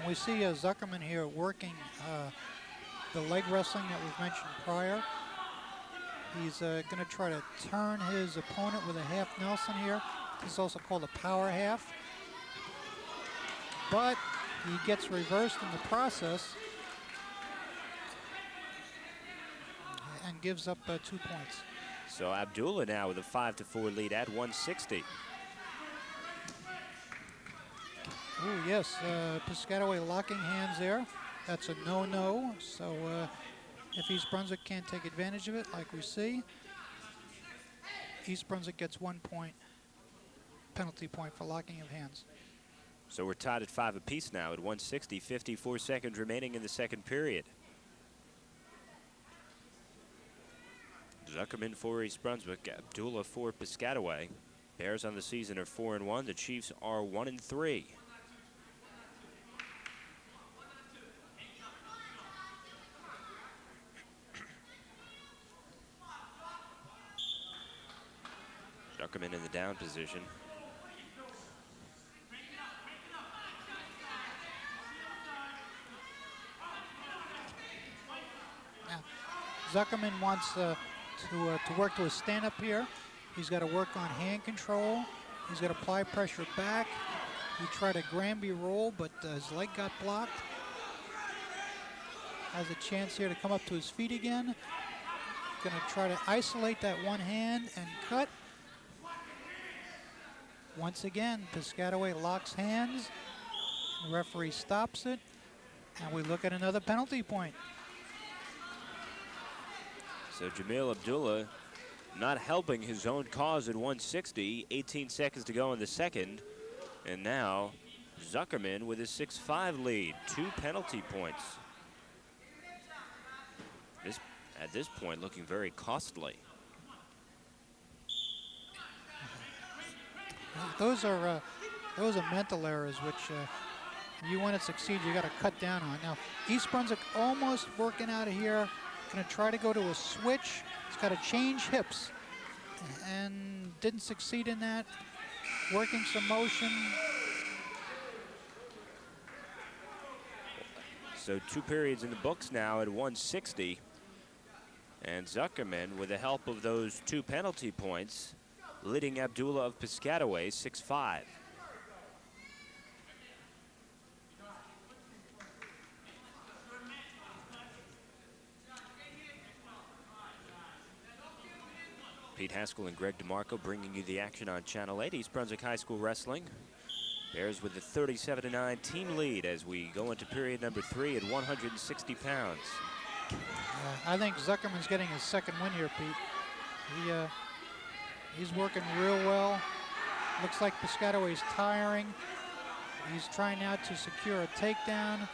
We see Zuckerman here working the leg wrestling that we've mentioned prior. He's going to try to turn his opponent with a half Nelson here. This is also called a power half. But he gets reversed in the process and gives up 2 points. So Abdullah now with a 5-4 lead at 160. Ooh, yes, Piscataway locking hands there. That's a no-no. So if East Brunswick can't take advantage of it, like we see, East Brunswick gets 1 point, penalty point for locking of hands. So we're tied at 5 apiece now at 160, 54 seconds remaining in the second period. Zuckerman for East Brunswick, Abdullah for Piscataway. Bears on the season are 4-1. The Chiefs are 1-3. Zuckerman in the down position. Now, Zuckerman wants to work to a stand-up here. He's got to work on hand control. He's got to apply pressure back. He tried a Granby roll, but his leg got blocked. Has a chance here to come up to his feet again. Going to try to isolate that one hand and cut. Once again, Piscataway locks hands. The referee stops it, and we look at another penalty point. So Jamil Abdullah not helping his own cause at 160. 18 seconds to go in the second. And now Zuckerman with his 6-5 lead. 2 penalty points. At this point looking very costly. Those are mental errors which you want to succeed, you got to cut down on. Now East Brunswick almost working out of here. Going to try to go to a switch. He's got to change hips and didn't succeed in that. Working some motion. So 2 periods in the books now at 160. And Zuckerman, with the help of those 2 penalty points, leading Abdullah of Piscataway 6-5. Pete Haskell and Greg DeMarco bringing you the action on Channel 8, East Brunswick High School Wrestling. Bears with the 37-9 team lead as we go into period number 3 at 160 pounds. I think Zuckerman's getting his second win here, Pete. He's working real well. Looks like Piscataway's tiring. He's trying now to secure a takedown.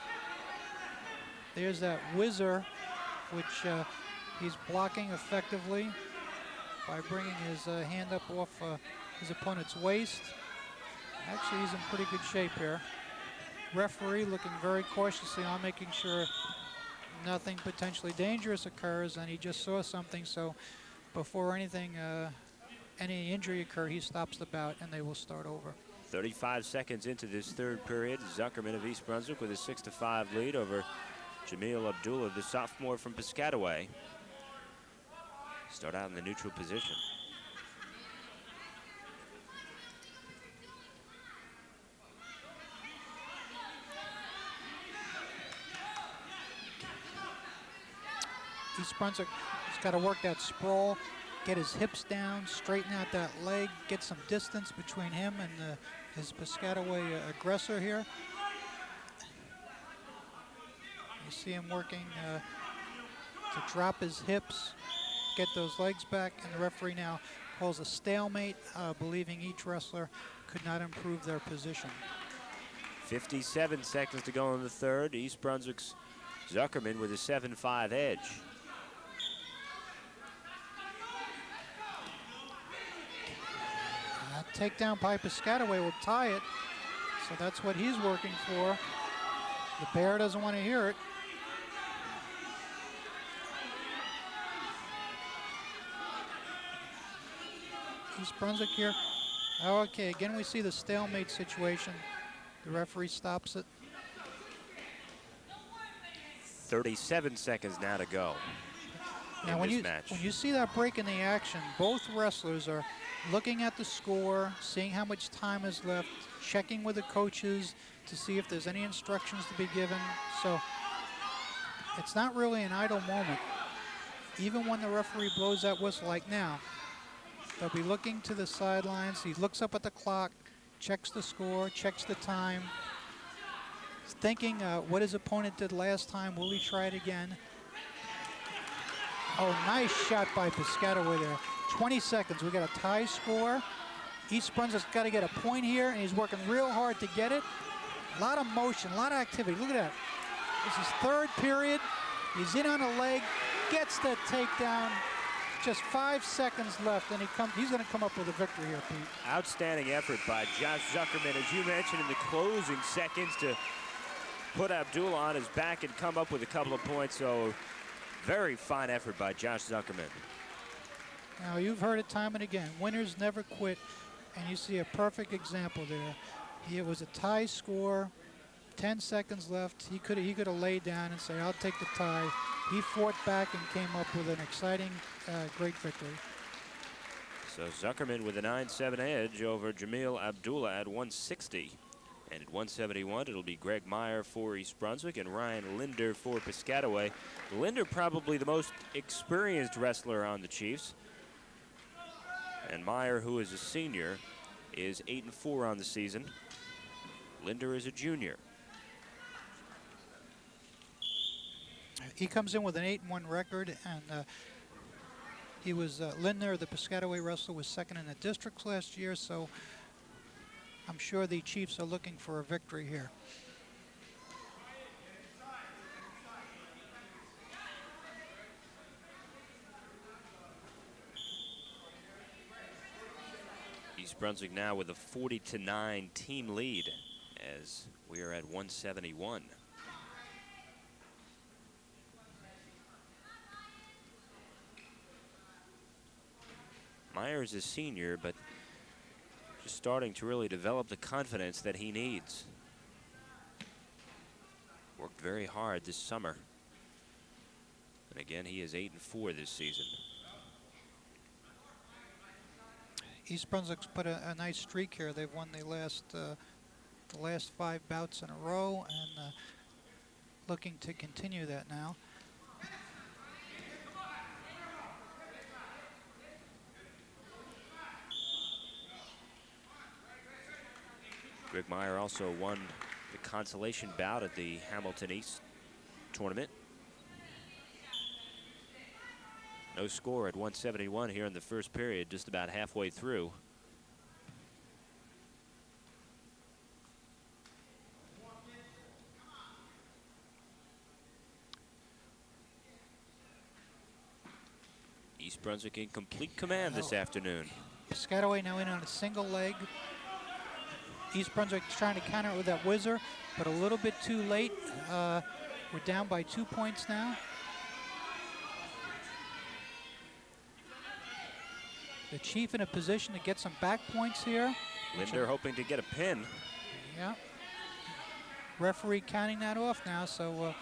There's that whizzer, which he's blocking effectively by bringing his hand up off his opponent's waist. Actually, he's in pretty good shape here. Referee looking very cautiously on, making sure nothing potentially dangerous occurs, and he just saw something, so before anything, any injury occur, he stops the bout and they will start over. 35 seconds into this third period, Zuckerman of East Brunswick with a 6-5 lead over Jamil Abdullah, the sophomore from Piscataway. Start out in the neutral position. East Brunswick has got to work that sprawl, get his hips down, straighten out that leg, get some distance between him and his Piscataway aggressor here. You see him working to drop his hips, get those legs back, and the referee now calls a stalemate, believing each wrestler could not improve their position. 57 seconds to go in the third. East Brunswick's Zuckerman with a 7-5 edge. Takedown by Piscataway will tie it, so that's what he's working for. The bear doesn't want to hear it. East Brunswick here. Oh, okay, again we see the stalemate situation. The referee stops it. 37 seconds now to go. Now when you see that break in the action, both wrestlers are looking at the score, seeing how much time is left, checking with the coaches to see if there's any instructions to be given. So it's not really an idle moment. Even when the referee blows that whistle like now, they'll be looking to the sidelines. He looks up at the clock, checks the score, checks the time. He's thinking what his opponent did last time. Will he try it again? Oh, nice shot by Piscataway there. 20 seconds. We got a tie score. East Brunswick's got to get a point here, and he's working real hard to get it. A lot of motion, a lot of activity. Look at that. This is third period. He's in on a leg, gets the takedown. Just 5 seconds left, and he's going to come up with a victory here, Pete. Outstanding effort by Josh Zuckerman, as you mentioned, in the closing seconds to put Abdullah on his back and come up with a couple of points. So very fine effort by Josh Zuckerman. Now, you've heard it time and again. Winners never quit, and you see a perfect example there. It was a tie score, 10 seconds left. He could have laid down and said, I'll take the tie. He fought back and came up with an exciting, great victory. So Zuckerman with a 9-7 edge over Jamil Abdullah at 160. And at 171, it'll be Greg Meyer for East Brunswick and Ryan Linder for Piscataway. Linder probably the most experienced wrestler on the Chiefs. And Meyer, who is a senior, is 8-4 on the season. Linder is a junior. He comes in with an 8-1 record, and he was Linder, the Piscataway wrestler, was second in the districts last year, so I'm sure the Chiefs are looking for a victory here. East Brunswick now with a 40-9 team lead as we are at 171. Myers is a senior, but just starting to really develop the confidence that he needs. Worked very hard this summer. And again, he is 8-4 this season. East Brunswick's put a nice streak here. They've won the last 5 bouts in a row, and looking to continue that now. Greg Meyer also won the consolation bout at the Hamilton East tournament. No score at 171 here in the first period, just about halfway through. East Brunswick in complete command this afternoon. Piscataway now in on a single leg. East Brunswick trying to counter it with that whizzer, but a little bit too late. We're down by 2 points now. The Chief in a position to get some back points here. Linder hoping to get a pin. Yeah. Referee counting that off now, so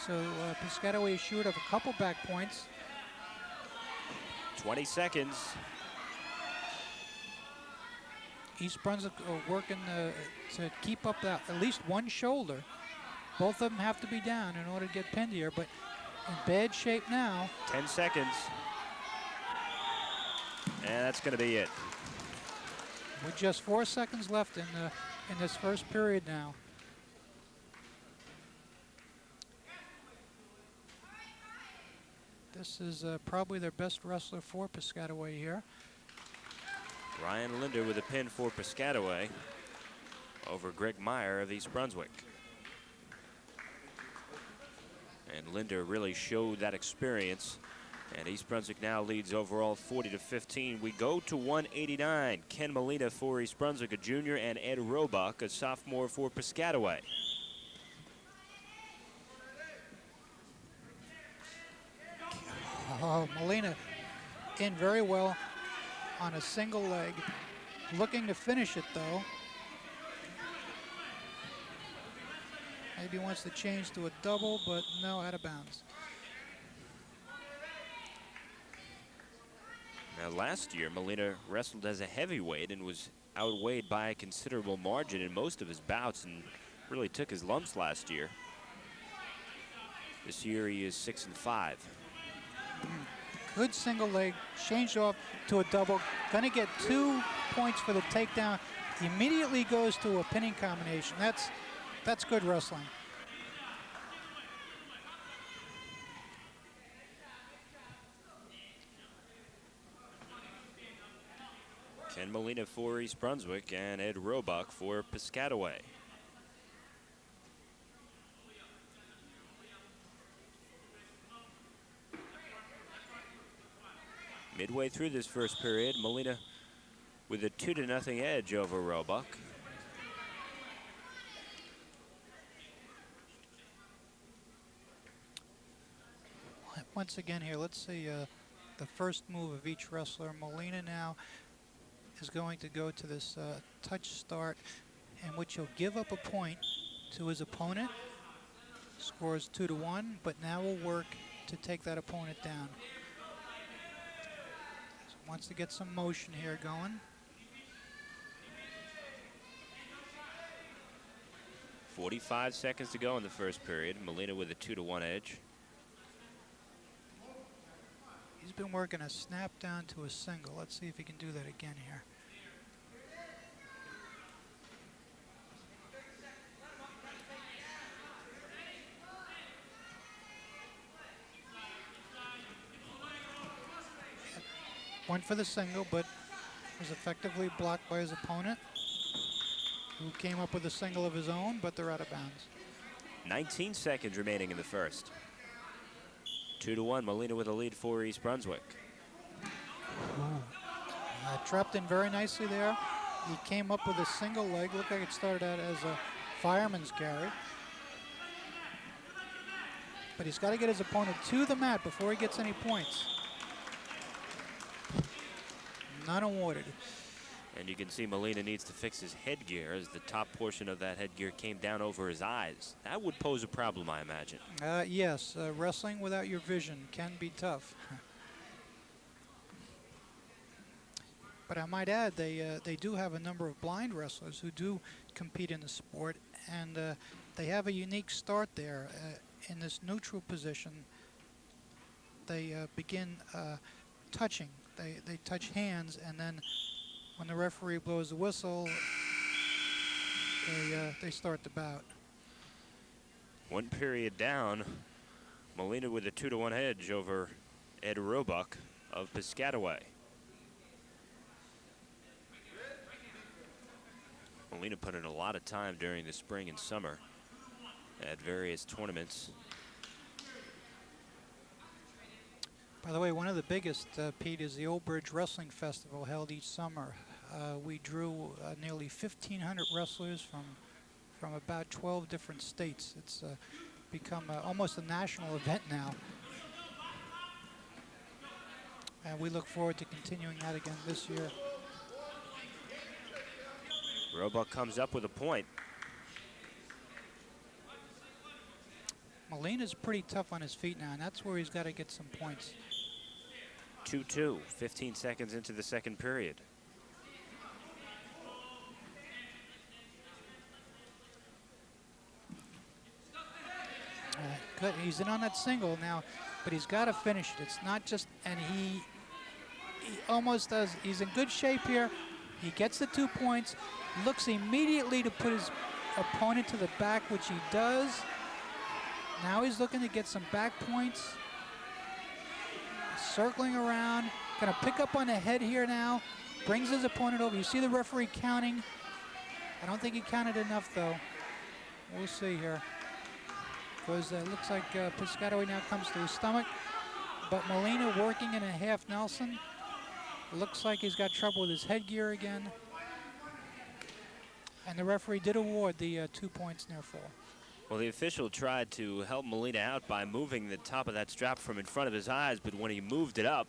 Piscataway is short of a couple back points. 20 seconds. East Brunswick are working to keep up that at least one shoulder. Both of them have to be down in order to get pinned here, but in bad shape now. 10 seconds. And that's going to be it. With just 4 seconds left in this first period now. This is probably their best wrestler for Piscataway here. Ryan Linder with a pin for Piscataway over Greg Meyer of East Brunswick. And Linder really showed that experience. And East Brunswick now leads overall 40-15. We go to 189. Ken Molina for East Brunswick, a junior, and Ed Roebuck, a sophomore for Piscataway. Oh, Molina in very well on a single leg. Looking to finish it though. Maybe wants to change to a double, but no, out of bounds. Now last year, Molina wrestled as a heavyweight and was outweighed by a considerable margin in most of his bouts and really took his lumps last year. This year he is 6-5. Good single leg, changed off to a double. Gonna get 2 points for the takedown. Immediately goes to a pinning combination. That's good wrestling. Ken Molina for East Brunswick and Ed Roebuck for Piscataway. Midway through this first period, Molina with a 2-0 edge over Roebuck. Once again here, let's see the first move of each wrestler. Molina now is going to go to this touch start in which he'll give up a point to his opponent. Scores 2-1, but now will work to take that opponent down. So wants to get some motion here going. 45 seconds to go in the first period. Molina with a 2-1 edge. He's been working a snap down to a single. Let's see if he can do that again here. Went for the single, but was effectively blocked by his opponent, who came up with a single of his own, but they're out of bounds. 19 seconds remaining in the first. 2-1, Molina with a lead for East Brunswick. Trapped in very nicely there. He came up with a single leg. Looked like it started out as a fireman's carry. But he's got to get his opponent to the mat before he gets any points. None awarded. And you can see Molina needs to fix his headgear as the top portion of that headgear came down over his eyes. That would pose a problem, I imagine. Yes, wrestling without your vision can be tough. But I might add, they do have a number of blind wrestlers who do compete in the sport, and they have a unique start there. In this neutral position, they begin touching. They touch hands, and then when the referee blows the whistle, they start the bout. One period down, Molina with a 2-1 edge over Ed Roebuck of Piscataway. Molina put in a lot of time during the spring and summer at various tournaments. By the way, one of the biggest, Pete, is the Old Bridge Wrestling Festival held each summer. We drew nearly 1,500 wrestlers from about 12 different states. It's become almost a national event now. And we look forward to continuing that again this year. Roebuck comes up with a point. Molina's pretty tough on his feet now, and that's where he's got to get some points. 2-2, 15 seconds into the second period. He's in on that single now, but he's got to finish it. It's not just, and he almost does. He's in good shape here. He gets the 2 points, looks immediately to put his opponent to the back, which he does. Now he's looking to get some back points. Circling around, gonna pick up on the head here now. Brings his opponent over. You see the referee counting. I don't think he counted enough though. We'll see here. Because it looks like Piscataway now comes to his stomach. But Molina working in a half Nelson. Looks like he's got trouble with his headgear again. And the referee did award the 2 points near fall. Well, the official tried to help Molina out by moving the top of that strap from in front of his eyes, but when he moved it up,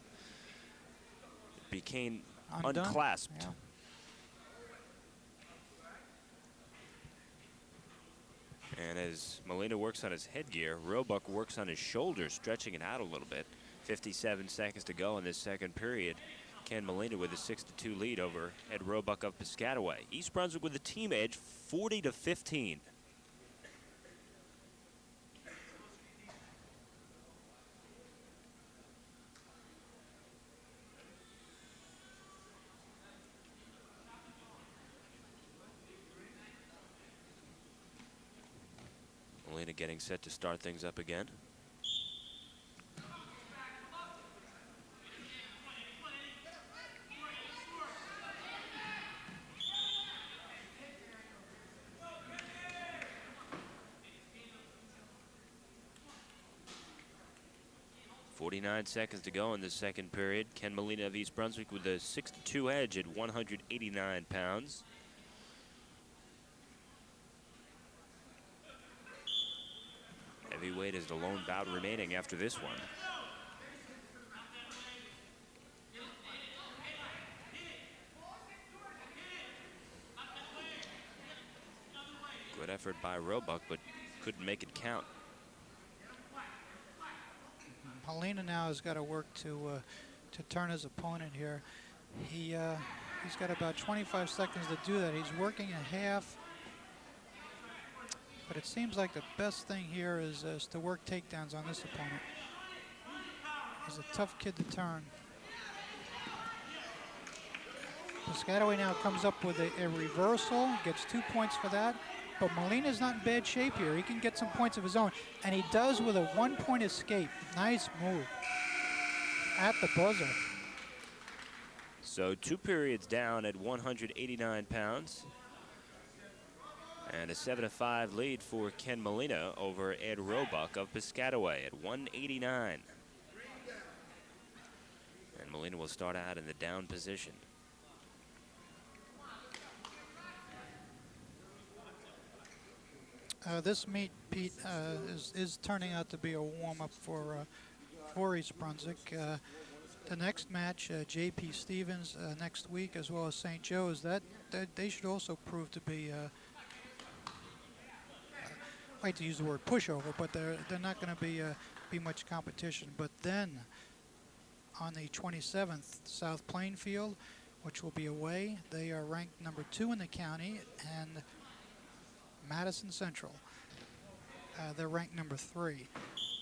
it became unclasped. Yeah. And as Molina works on his headgear, Roebuck works on his shoulders, stretching it out a little bit. 57 seconds to go in this second period. Ken Molina with a 6-2 lead over Ed Roebuck of Piscataway. East Brunswick with the team edge, 40-15. Molina getting set to start things up again. .49 seconds to go in the second period. Ken Molina of East Brunswick with a 6-2 edge at 189 pounds. Heavyweight is the lone bout remaining after this one. Good effort by Roebuck, but couldn't make it count. Molina now has got to work to turn his opponent here. He's got about 25 seconds to do that. He's working a half, but it seems like the best thing here is to work takedowns on this opponent. He's a tough kid to turn. Piscataway now comes up with a reversal, gets 2 points for that. But Molina's not in bad shape here. He can get some points of his own, and he does with a 1-point escape. Nice move at the buzzer. So 2 periods down at 189 pounds. And a 7-5 lead for Ken Molina over Ed Roebuck of Piscataway at 189. And Molina will start out in the down position. This meet, Pete, is turning out to be a warm-up for East Brunswick. The next match, J.P. Stevens next week, as well as St. Joe's, that they should also prove to be, I like to use the word pushover, but they're not going to be much competition. But then on the 27th, South Plainfield, which will be away, they are ranked number 2 in the county, and Madison Central, they're ranked number 3.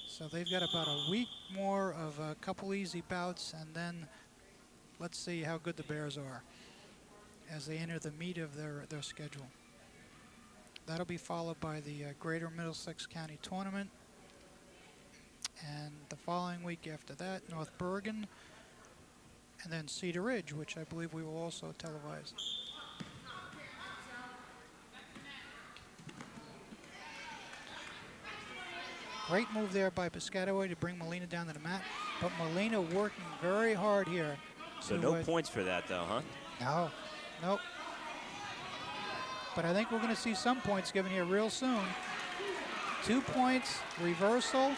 So they've got about a week more of a couple easy bouts, and then let's see how good the Bears are as they enter the meat of their schedule. That'll be followed by the Greater Middlesex County Tournament, and the following week after that, North Bergen, and then Cedar Ridge, which I believe we will also televise. Great move there by Piscataway to bring Molina down to the mat, but Molina working very hard here. So no points for that, though, huh? No, nope. But I think we're going to see some points given here real soon. 2 points, reversal,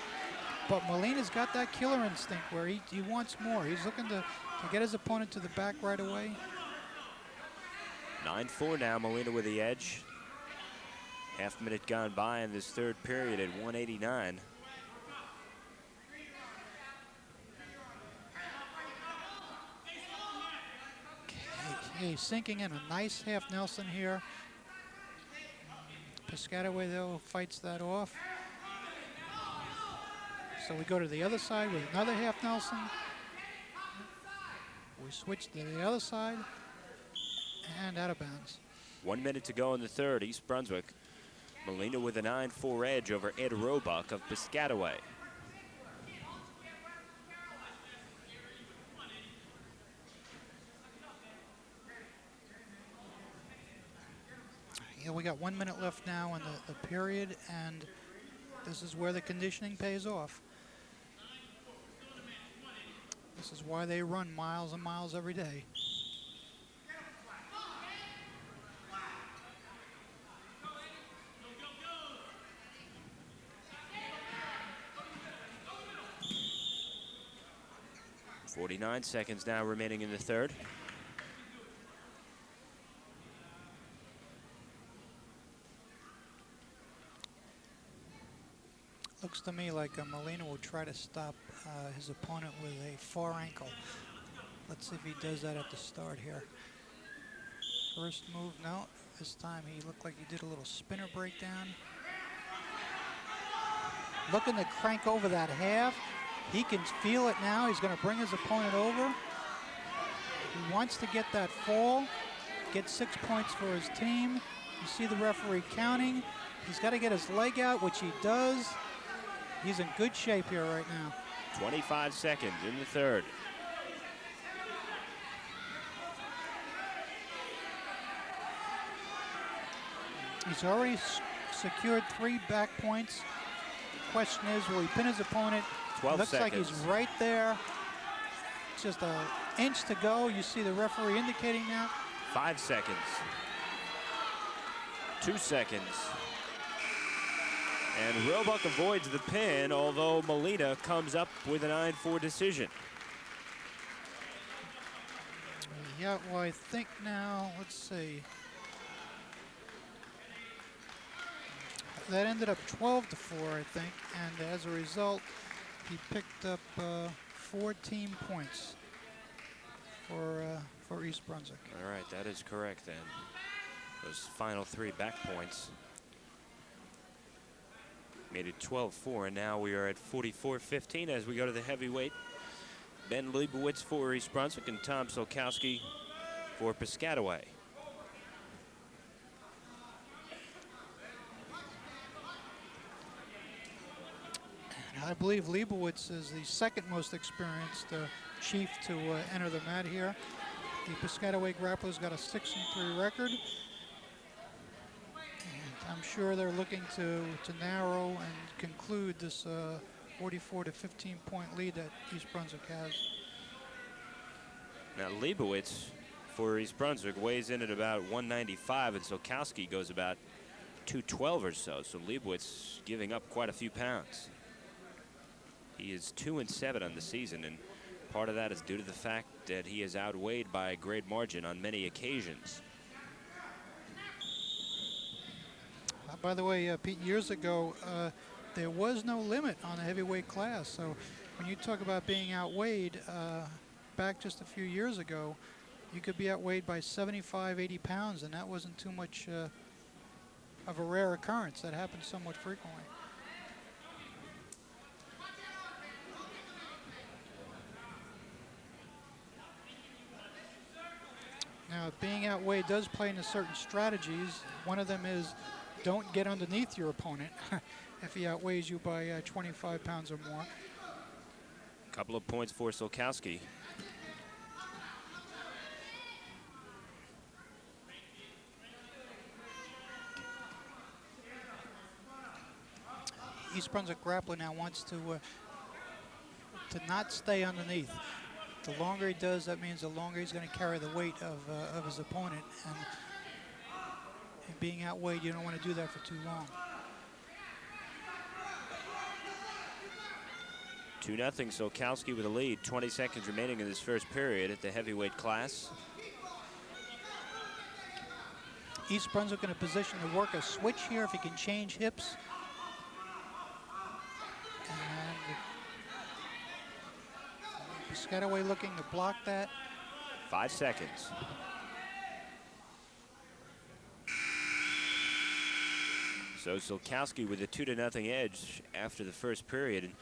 but Molina's got that killer instinct where he wants more. He's looking to get his opponent to the back right away. 9-4 now, Molina with the edge. Half minute gone by in this third period at 189. Okay, sinking in a nice half Nelson here. Piscataway, though, fights that off. So we go to the other side with another half Nelson. We switch to the other side and out of bounds. 1 minute to go in the third. East Brunswick. Molina with a 9-4 edge over Ed Roebuck of Piscataway. Yeah, we got 1 minute left now in the period, and this is where the conditioning pays off. This is why they run miles and miles every day. .49 seconds now remaining in the third. Looks to me like Molina will try to stop his opponent with a far ankle. Let's see if he does that at the start here. First move, no. This time he looked like he did a little spinner breakdown. Looking to crank over that half. He can feel it now. He's going to bring his opponent over. He wants to get that fall, get 6 points for his team. You see the referee counting. He's got to get his leg out, which he does. He's in good shape here right now. 25 seconds in the third. He's already secured 3 back points. The question is, will he pin his opponent? 12 Looks seconds. Like he's right there. It's just an inch to go. You see the referee indicating that. 5 seconds. 2 seconds. And Roebuck avoids the pin, although Molina comes up with a 9-4 decision. Yeah, well, I think now, let's see. That ended up 12-4, I think, and as a result, he picked up 14 points for East Brunswick. All right, that is correct then. Those final 3 back points made it 12-4, and now we are at 44-15 as we go to the heavyweight. Ben Leibowitz for East Brunswick and Tom Solkowski for Piscataway. I believe Leibowitz is the second most experienced chief to enter the mat here. The Piscataway Grapplers got a 6-3 record. And I'm sure they're looking to narrow and conclude this 44 to 15 point lead that East Brunswick has. Now Leibowitz for East Brunswick weighs in at about 195, and Solkowski goes about 212 or so. So Leibowitz giving up quite a few pounds. He is 2-7 on the season, and part of that is due to the fact that he is outweighed by a great margin on many occasions. By the way, Pete, years ago, there was no limit on the heavyweight class. So when you talk about being outweighed, back just a few years ago, you could be outweighed by 75, 80 pounds, and that wasn't too much of a rare occurrence. That happened somewhat frequently. Now, being outweighed does play into certain strategies. One of them is don't get underneath your opponent if he outweighs you by 25 pounds or more. A couple of points for Solkowski. East Brunswick Grappler now wants to not stay underneath. The longer he does, that means the longer he's going to carry the weight of his opponent. And being outweighed, you don't want to do that for too long. 2-0, Solkowski with a lead. 20 seconds remaining in this first period at the heavyweight class. East Brunswick in a position to work a switch here if he can change hips. Piscataway looking to block that. 5 seconds. So Solkowski with a 2-0 edge after the first period. And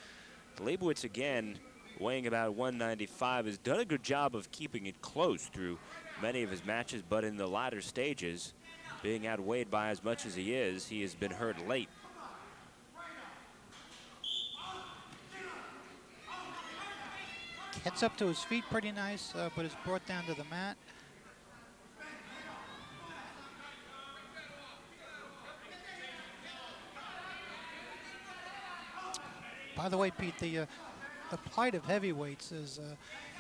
Leibowitz, again, weighing about 195, has done a good job of keeping it close through many of his matches, but in the latter stages, being outweighed by as much as he has been hurt late. Gets up to his feet pretty nice, but is brought down to the mat. By the way, Pete, the plight of heavyweights is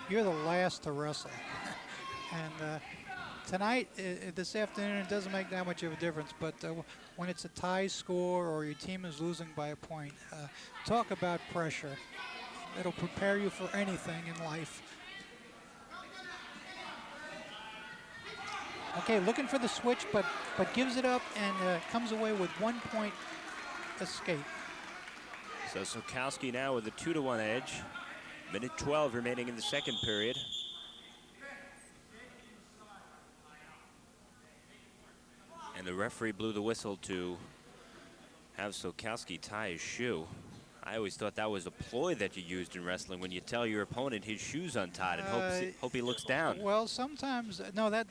you're the last to wrestle. And tonight, this afternoon, it doesn't make that much of a difference, but when it's a tie score or your team is losing by a point, talk about pressure. It'll prepare you for anything in life. Okay, looking for the switch, but gives it up and comes away with 1 point escape. So Sokowski now with a 2-1 edge. Minute 12 remaining in the second period. And the referee blew the whistle to have Sokowski tie his shoe. I always thought that was a ploy that you used in wrestling when you tell your opponent his shoe's untied and hope he looks down. Well, sometimes, no, that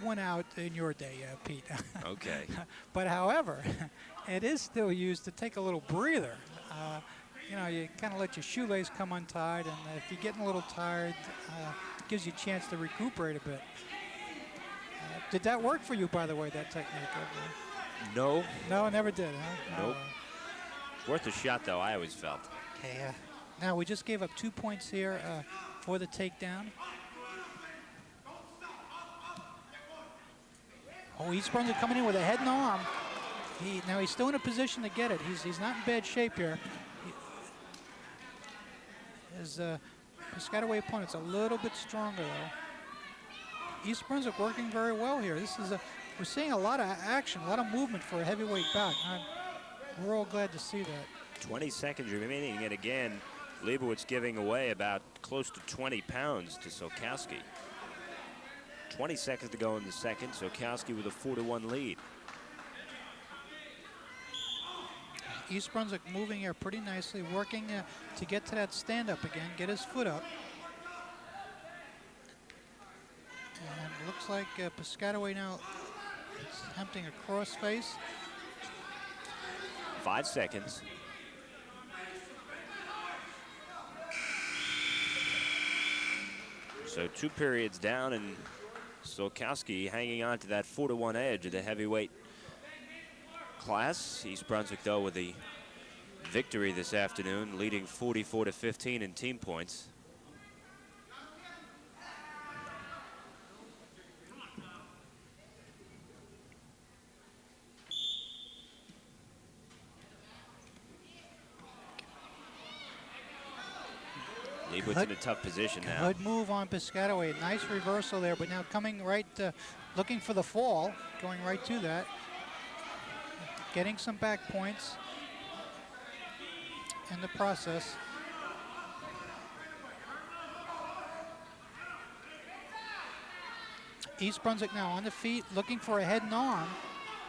went out in your day, Pete. Okay. But however, it is still used to take a little breather. You know, you kind of let your shoelace come untied, and if you're getting a little tired, it gives you a chance to recuperate a bit. Did that work for you, by the way, that technique? No. No, never did, huh? Nope. Worth a shot, though, I always felt. Okay, now we just gave up 2 points here for the takedown. Oh, East Brunswick coming in with a head and arm. Now he's still in a position to get it. He's not in bad shape here. His Piscataway opponent's a little bit stronger, though. East Brunswick working very well here. We're seeing a lot of action, a lot of movement for a heavyweight bout. We're all glad to see that. 20 seconds remaining, and again, Leibowitz giving away about close to 20 pounds to Sokowski. 20 seconds to go in the second. Sokowski with a 4-1 lead. East Brunswick moving here pretty nicely, working to get to that stand-up again, get his foot up. And it looks like Piscataway now is attempting a crossface. 5 seconds. So 2 periods down, and Sokowski hanging on to that 4-1 edge of the heavyweight class. East Brunswick, though, with the victory this afternoon, leading 44-15 in team points. Leibowitz in a tough position now. Good move on Piscataway. Nice reversal there, but now coming right, looking for the fall, going right to that. Getting some back points in the process. East Brunswick now on the feet, looking for a head and arm,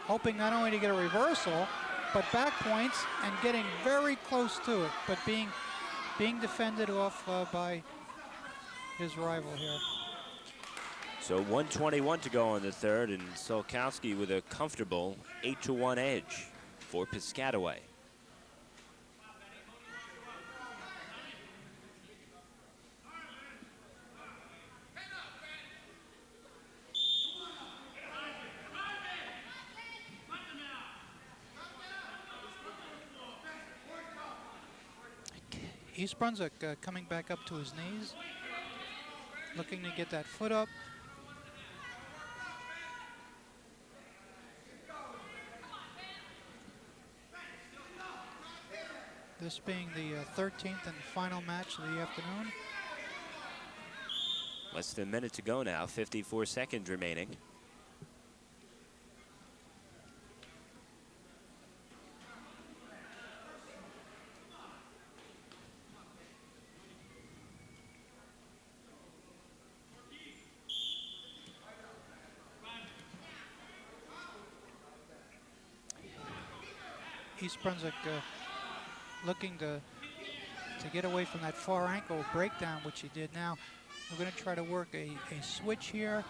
hoping not only to get a reversal, but back points and getting very close to it, but being defended off by his rival here. So 1:21 to go in the third, and Sokowski with a comfortable 8-1 edge for Piscataway. East Brunswick coming back up to his knees, looking to get that foot up. This being the 13th and final match of the afternoon. Less than a minute to go now, 54 seconds remaining. East Brunswick looking to to get away from that far ankle breakdown, which he did. Now we're going to try to work a switch here.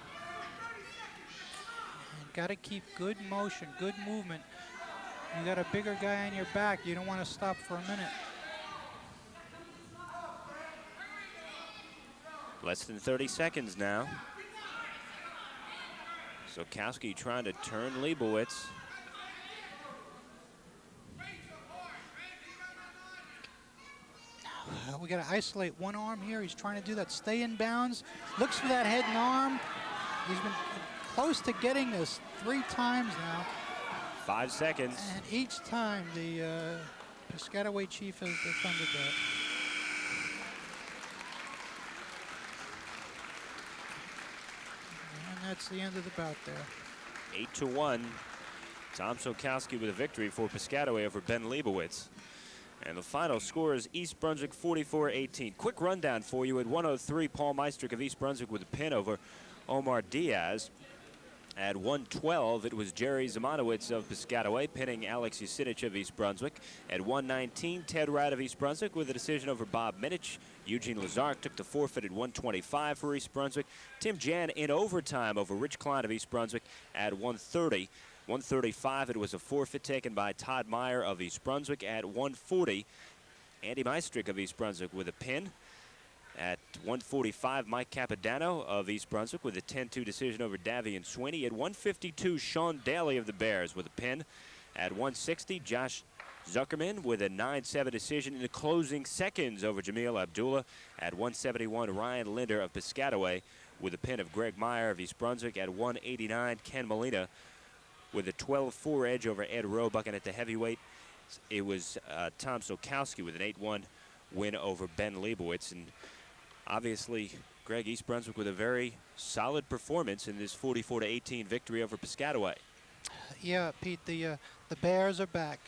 And got to keep good motion, good movement. You got a bigger guy on your back. You don't want to stop for a minute. Less than 30 seconds now. So Kowski trying to turn Leibowitz. We got to isolate one arm here. He's trying to do that. Stay in bounds. Looks for that head and arm. He's been close to getting this 3 times now. 5 seconds. And each time the Piscataway Chief has defended that. And that's the end of the bout there. 8-1. Tom Sokowski with a victory for Piscataway over Ben Leibowitz. And the final score is East Brunswick 44-18. Quick rundown for you. At 103, Paul Meistrick of East Brunswick with a pin over Omar Diaz. At 112, it was Jerry Zamanowicz of Piscataway pinning Alex Yusinich of East Brunswick. At 119, Ted Wright of East Brunswick with a decision over Bob Minich. Eugene Lazark took the forfeit at 125 for East Brunswick. Tim Jan in overtime over Rich Klein of East Brunswick at 130. 135, it was a forfeit taken by Todd Meyer of East Brunswick. At 140, Andy Meistrick of East Brunswick with a pin. At 145, Mike Capodanno of East Brunswick with a 10-2 decision over Davian Sweeney. At 152, Sean Daly of the Bears with a pin. At 160, Josh Zuckerman with a 9-7 decision in the closing seconds over Jamil Abdullah. At 171, Ryan Linder of Piscataway with a pin of Greg Meyer of East Brunswick. At 189, Ken Molina with a 12-4 edge over Ed Roebuck. And at the heavyweight, it was Tom Sokowski with an 8-1 win over Ben Leibowitz. And obviously, Greg, East Brunswick with a very solid performance in this 44-18 victory over Piscataway. Yeah, Pete, the Bears are back.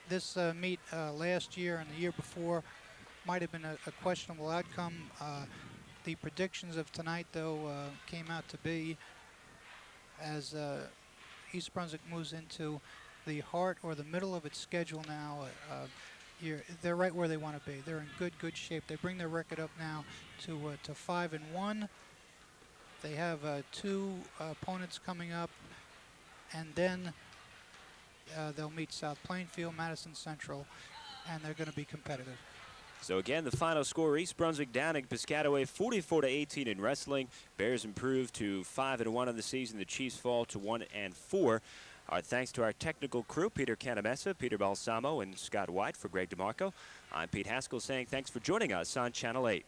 This meet last year and the year before might have been a questionable outcome. The predictions of tonight, though, came out to be as East Brunswick moves into the heart or the middle of its schedule now. They're right where they want to be. They're in good shape. They bring their record up now to 5-1. They have 2 opponents coming up, and then they'll meet South Plainfield, Madison Central, and they're going to be competitive. So again, the final score, East Brunswick downing Piscataway 44-18 in wrestling. Bears improve to 5-1 on the season. The Chiefs fall to 1-4. Our thanks to our technical crew, Peter Canamessa, Peter Balsamo, and Scott White. For Greg DeMarco, I'm Pete Haskell saying thanks for joining us on Channel 8.